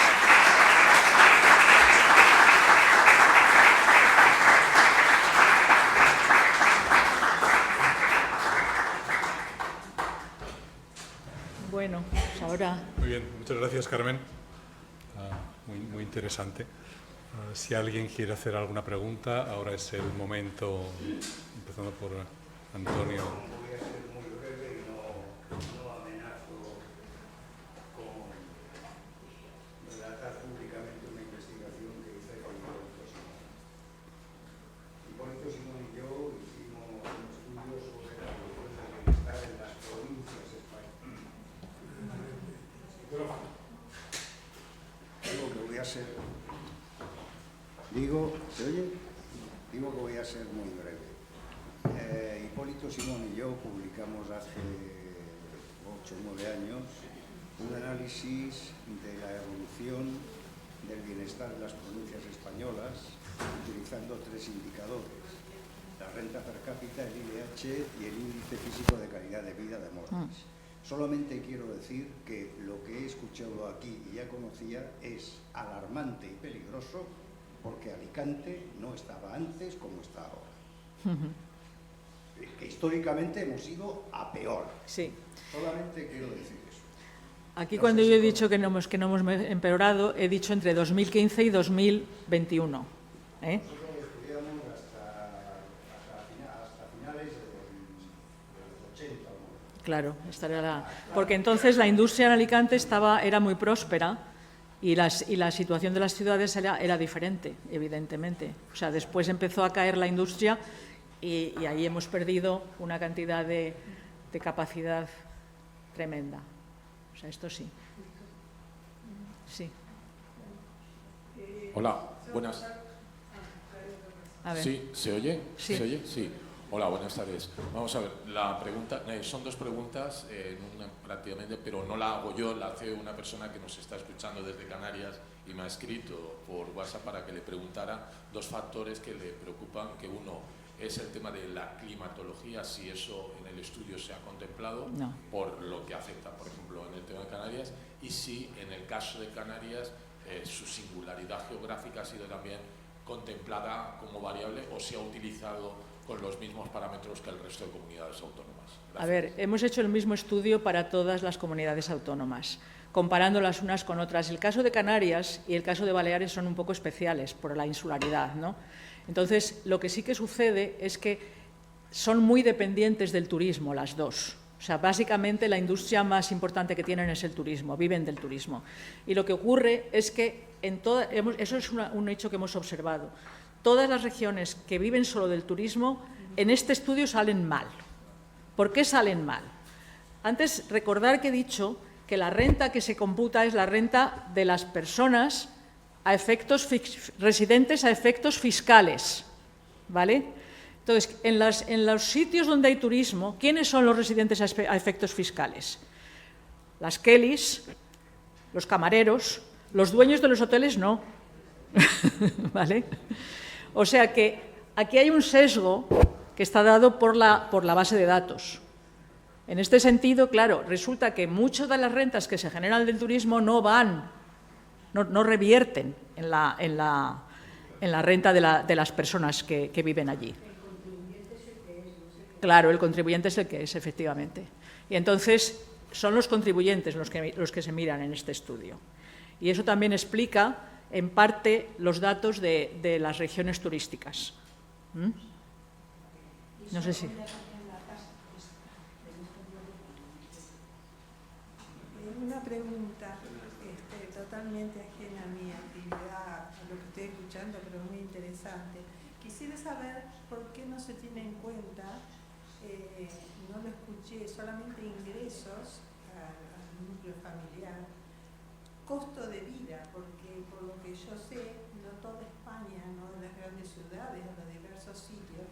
Speaker 3: Bueno, pues ahora...
Speaker 2: Muy bien, muchas gracias, Carmen. Muy interesante. Si alguien quiere hacer alguna pregunta, ahora es el momento, empezando por Antonio.
Speaker 5: Voy a ser muy breve y no amenazo con relatar públicamente una investigación que hice con Hipólito Simón y yo hicimos un estudio sobre la evolución del bienestar en las provincias españolas. Digo que voy a ser... ¿se oye? Digo que voy a ser muy breve. Hipólito Simón y yo publicamos hace 8 o 9 años un análisis de la evolución del bienestar de las provincias españolas utilizando 3 indicadores: la renta per cápita, el ILH y el índice físico de calidad de vida de Morris. Solamente quiero decir que lo que he escuchado aquí y ya conocía es alarmante y peligroso, porque Alicante no estaba antes como está ahora. Que históricamente hemos ido a peor.
Speaker 3: Sí.
Speaker 5: Solamente quiero decir eso.
Speaker 3: Aquí cuando yo he dicho que no hemos empeorado, he dicho entre 2015 y 2021.
Speaker 5: Nosotros estudiamos hasta finales de los 80. ¿No?
Speaker 3: Claro, porque entonces la industria en Alicante era muy próspera y la situación de las ciudades era diferente, evidentemente. O sea, después empezó a caer la industria y ahí hemos perdido una cantidad de capacidad tremenda. O sea, esto sí. Sí.
Speaker 6: Hola, buenas.
Speaker 3: A ver.
Speaker 6: ¿Sí? ¿Se oye?
Speaker 3: Sí.
Speaker 6: ¿Se oye? Sí. Hola, buenas tardes. Vamos a ver, la pregunta, son 2 preguntas, prácticamente, pero no la hago yo, la hace una persona que nos está escuchando desde Canarias y me ha escrito por WhatsApp para que le preguntara 2 factores que le preocupan, que uno es el tema de la climatología, si eso en el estudio se ha contemplado,
Speaker 3: no,
Speaker 6: por lo que afecta, por ejemplo, en el tema de Canarias, y si en el caso de Canarias su singularidad geográfica ha sido también contemplada como variable o se ha utilizado con los mismos parámetros que el resto de comunidades autónomas. Gracias.
Speaker 3: A ver, hemos hecho el mismo estudio para todas las comunidades autónomas, comparándolas unas con otras. El caso de Canarias y el caso de Baleares son un poco especiales por la insularidad, ¿no? Entonces, lo que sí que sucede es que son muy dependientes del turismo las dos. O sea, básicamente la industria más importante que tienen es el turismo, viven del turismo. Y lo que ocurre es que eso es un hecho que hemos observado. Todas las regiones que viven solo del turismo, en este estudio salen mal. ¿Por qué salen mal? Antes, recordar que he dicho que la renta que se computa es la renta de las personas residentes a efectos fiscales, ¿vale? Entonces, en los sitios donde hay turismo, ¿quiénes son los residentes a efectos fiscales? Las Kellys, los camareros, los dueños de los hoteles no, ¿vale? O sea que aquí hay un sesgo que está dado por la base de datos. En este sentido, claro, resulta que muchas de las rentas que se generan del turismo no revierten en la renta de las personas que viven allí. Claro, el contribuyente es el que es, efectivamente. Y entonces son los contribuyentes los que se miran en este estudio. Y eso también explica, en parte, los datos de las regiones turísticas. No sé si...
Speaker 7: Una pregunta totalmente ajena a mi actividad, a lo que estoy escuchando, pero muy interesante. Quisiera saber por qué no se tiene en cuenta, no lo escuché, solamente ingresos al núcleo familiar, costo de vida, porque por lo que yo sé, no toda España, no las grandes ciudades o los diversos sitios,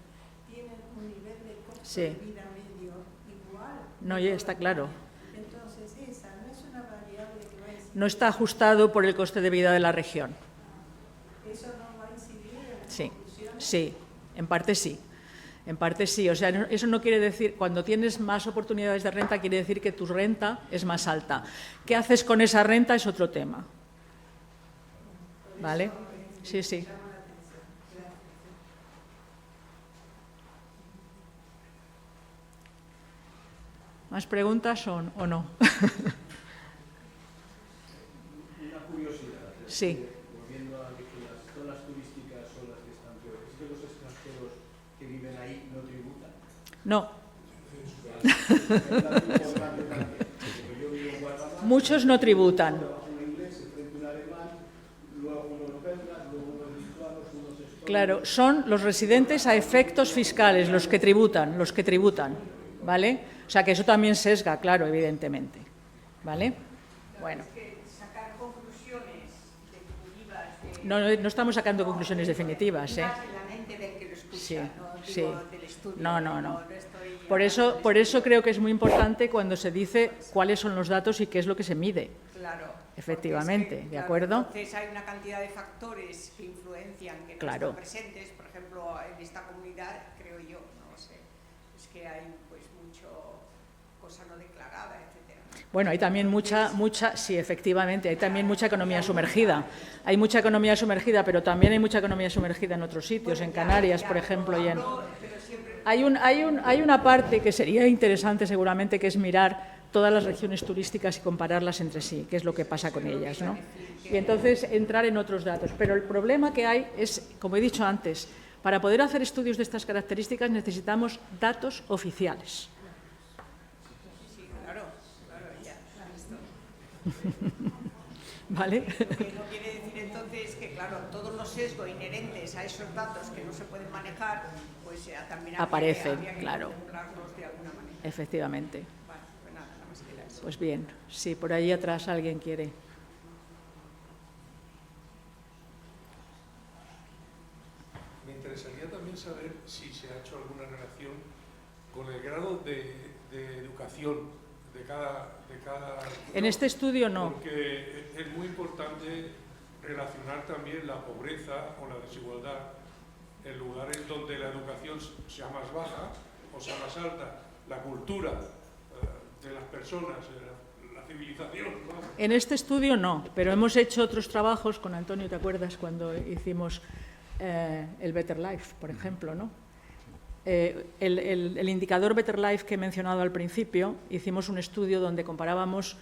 Speaker 7: tienen un nivel de costo de vida medio igual.
Speaker 3: No, ya está claro.
Speaker 7: Entonces, esa no es una variable que va a incidir.
Speaker 3: No está ajustado por el coste de vida de la región.
Speaker 7: ¿Eso no va a incidir en las conclusiones?
Speaker 3: Sí, en parte sí. En parte sí. O sea, eso no quiere decir, cuando tienes más oportunidades de renta, quiere decir que tu renta es más alta. ¿Qué haces con esa renta? Es otro tema. ¿Vale? Sí, sí. ¿Más preguntas o no?
Speaker 8: Una curiosidad.
Speaker 3: Sí.
Speaker 8: Volviendo a que las zonas turísticas son las que están peores. ¿Es que los extranjeros que viven ahí no tributan?
Speaker 3: No. Muchos no tributan. Claro, son los residentes a efectos fiscales los que tributan, ¿vale? O sea que eso también sesga, claro, evidentemente, ¿vale? Bueno.
Speaker 9: Sacar conclusiones definitivas.
Speaker 3: No estamos sacando conclusiones definitivas, ¿eh?
Speaker 9: En la mente del que lo escucha,
Speaker 3: Sí,
Speaker 9: no
Speaker 3: sí.
Speaker 9: digo del estudio.
Speaker 3: No. Por eso creo que es muy importante cuando se dice cuáles son los datos y qué es lo que se mide.
Speaker 9: Claro.
Speaker 3: Efectivamente,
Speaker 9: Es que,
Speaker 3: ¿de
Speaker 9: claro,
Speaker 3: acuerdo?
Speaker 9: Entonces hay una cantidad de factores que influencian, que no
Speaker 3: Claro.
Speaker 9: están presentes, por ejemplo, en esta comunidad, creo yo, no sé, es que hay pues mucho cosa no declarada, etcétera.
Speaker 3: Bueno, hay también sí, efectivamente, hay también mucha economía sumergida. Hay mucha economía sumergida, pero también hay mucha economía sumergida en otros sitios, en Canarias, por ejemplo, y en... Hay una parte que sería interesante seguramente, que es mirar todas las regiones turísticas y compararlas entre sí, qué es lo que pasa con ellas, ¿no? Y entonces entrar en otros datos. Pero el problema que hay es, como he dicho antes, para poder hacer estudios de estas características necesitamos datos oficiales.
Speaker 9: Sí, claro, ya.
Speaker 3: ¿Vale?
Speaker 9: Lo que no quiere decir entonces que, claro, todos los sesgos inherentes a esos datos que no se pueden manejar, pues también
Speaker 3: aparecen,
Speaker 9: habría que
Speaker 3: claro.
Speaker 9: contemplarlos de alguna manera.
Speaker 3: Efectivamente.
Speaker 9: Vale, pues nada más que era eso.
Speaker 3: Pues bien, sí, por ahí atrás alguien quiere.
Speaker 1: Me interesaría también saber si se ha hecho alguna relación con el grado de educación de cada
Speaker 3: En este estudio no.
Speaker 1: Porque es muy importante relacionar también la pobreza o la desigualdad en lugares donde la educación sea más baja o sea más alta, la cultura de las personas, la civilización, ¿no?
Speaker 3: En este estudio no, pero hemos hecho otros trabajos con Antonio, ¿te acuerdas? Cuando hicimos el Better Life, por ejemplo, ¿no? El indicador Better Life que he mencionado al principio, hicimos un estudio donde comparábamos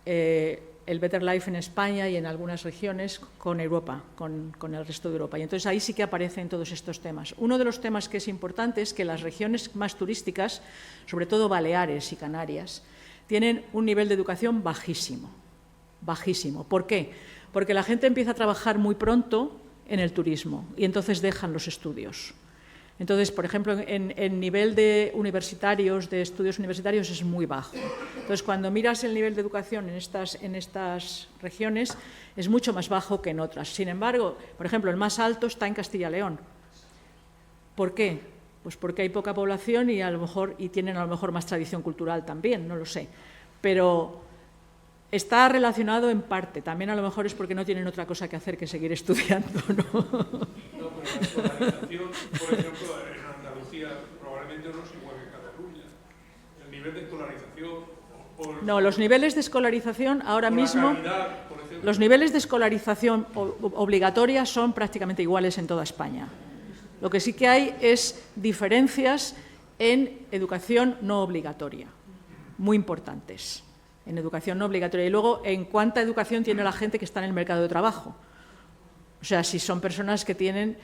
Speaker 3: el Better Life en España y en algunas regiones con Europa, con el resto de Europa. Y entonces ahí sí que aparecen todos estos temas. Uno de los temas que es importante es que las regiones más turísticas, sobre todo Baleares y Canarias, tienen un nivel de educación bajísimo. Bajísimo. ¿Por qué? Porque la gente empieza a trabajar muy pronto en el turismo y entonces dejan los estudios. Entonces, por ejemplo, en nivel de universitarios, de estudios universitarios, es muy bajo. Entonces, cuando miras el nivel de educación en estas regiones, es mucho más bajo que en otras. Sin embargo, por ejemplo, el más alto está en Castilla y León. ¿Por qué? Pues porque hay poca población y tienen a lo mejor más tradición cultural también, no lo sé. Pero está relacionado en parte. También a lo mejor es porque no tienen otra cosa que hacer que seguir estudiando, ¿no?
Speaker 1: No, pero la escolarización, por ejemplo, en Andalucía probablemente no es igual que en Cataluña. El nivel de escolarización...
Speaker 3: No, los niveles de escolarización ahora mismo...
Speaker 1: Calidad, por ejemplo.
Speaker 3: Los niveles de escolarización obligatoria son prácticamente iguales en toda España. Lo que sí que hay es diferencias en educación no obligatoria, muy importantes, en educación no obligatoria. Y luego, en cuánta educación tiene la gente que está en el mercado de trabajo. O sea, si son personas que tienen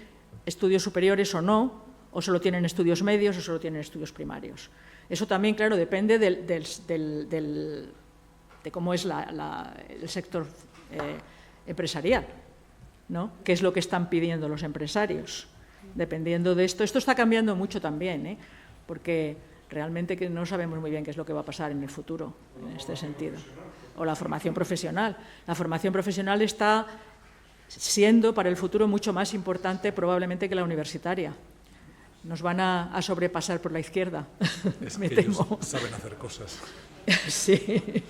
Speaker 3: estudios superiores o no, o solo tienen estudios medios o solo tienen estudios primarios. Eso también, claro, depende de cómo es el sector empresarial, ¿no? ¿Qué es lo que están pidiendo los empresarios? Dependiendo de esto está cambiando mucho también, porque realmente que no sabemos muy bien qué es lo que va a pasar en el futuro, en este sentido. O la formación profesional. La formación profesional está siendo para el futuro mucho más importante probablemente que la universitaria. Nos van a sobrepasar por la izquierda,
Speaker 2: es
Speaker 3: me
Speaker 2: que
Speaker 3: temo.
Speaker 2: Ellos saben hacer cosas.
Speaker 3: Sí.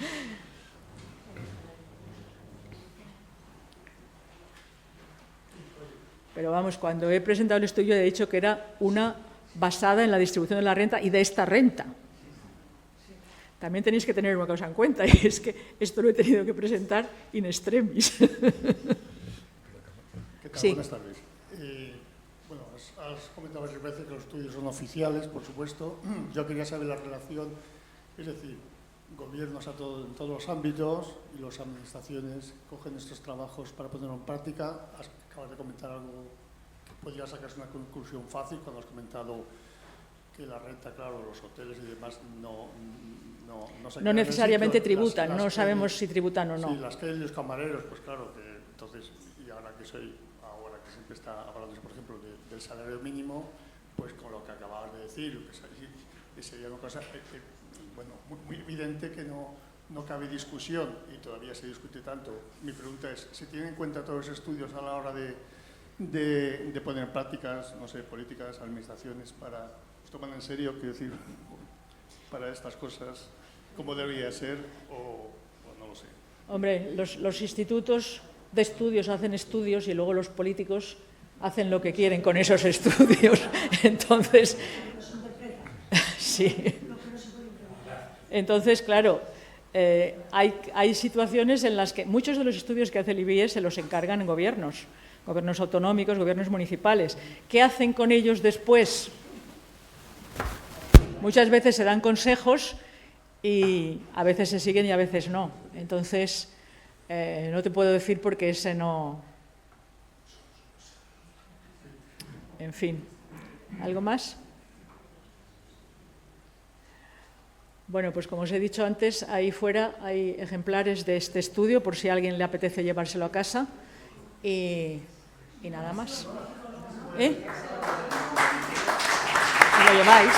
Speaker 3: Pero vamos, cuando he presentado el estudio he dicho que era una basada en la distribución de la renta y de esta renta. También tenéis que tener una cosa en cuenta, y es que esto lo he tenido que presentar in extremis.
Speaker 10: ¿Qué tal?
Speaker 3: Sí.
Speaker 10: Buenas tardes. Bueno, has comentado varias veces que los estudios son oficiales, por supuesto. Yo quería saber la relación, es decir, gobiernos en todos los ámbitos y las administraciones cogen estos trabajos para ponerlo en práctica. Acabas de comentar algo que podría sacarse una conclusión fácil cuando has comentado que la renta, claro, los hoteles y demás no
Speaker 3: necesariamente tributan, no sabemos si tributan o no.
Speaker 10: Sí, las que los camareros, pues claro, que entonces, y ahora que siempre está hablando, por ejemplo, del salario mínimo, pues con lo que acababas de decir, que sería una cosa, bueno, muy evidente que no cabe discusión y todavía se discute tanto. Mi pregunta es, ¿se tienen en cuenta todos los estudios a la hora de poner en prácticas, no sé, políticas, administraciones, para tomar en serio, quiero decir, para estas cosas, cómo debería ser o no lo sé?
Speaker 3: Hombre, los institutos de estudios hacen estudios y luego los políticos hacen lo que quieren con esos estudios. Entonces, sí. Entonces, claro, hay situaciones en las que muchos de los estudios que hace el IBIE se los encargan en gobiernos autonómicos, gobiernos municipales. ¿Qué hacen con ellos después? Muchas veces se dan consejos y a veces se siguen y a veces no. Entonces, no te puedo decir porque ese no... En fin. ¿Algo más? Bueno, pues como os he dicho antes, ahí fuera hay ejemplares de este estudio por si a alguien le apetece llevárselo a casa y nada más. ¿Lo lleváis?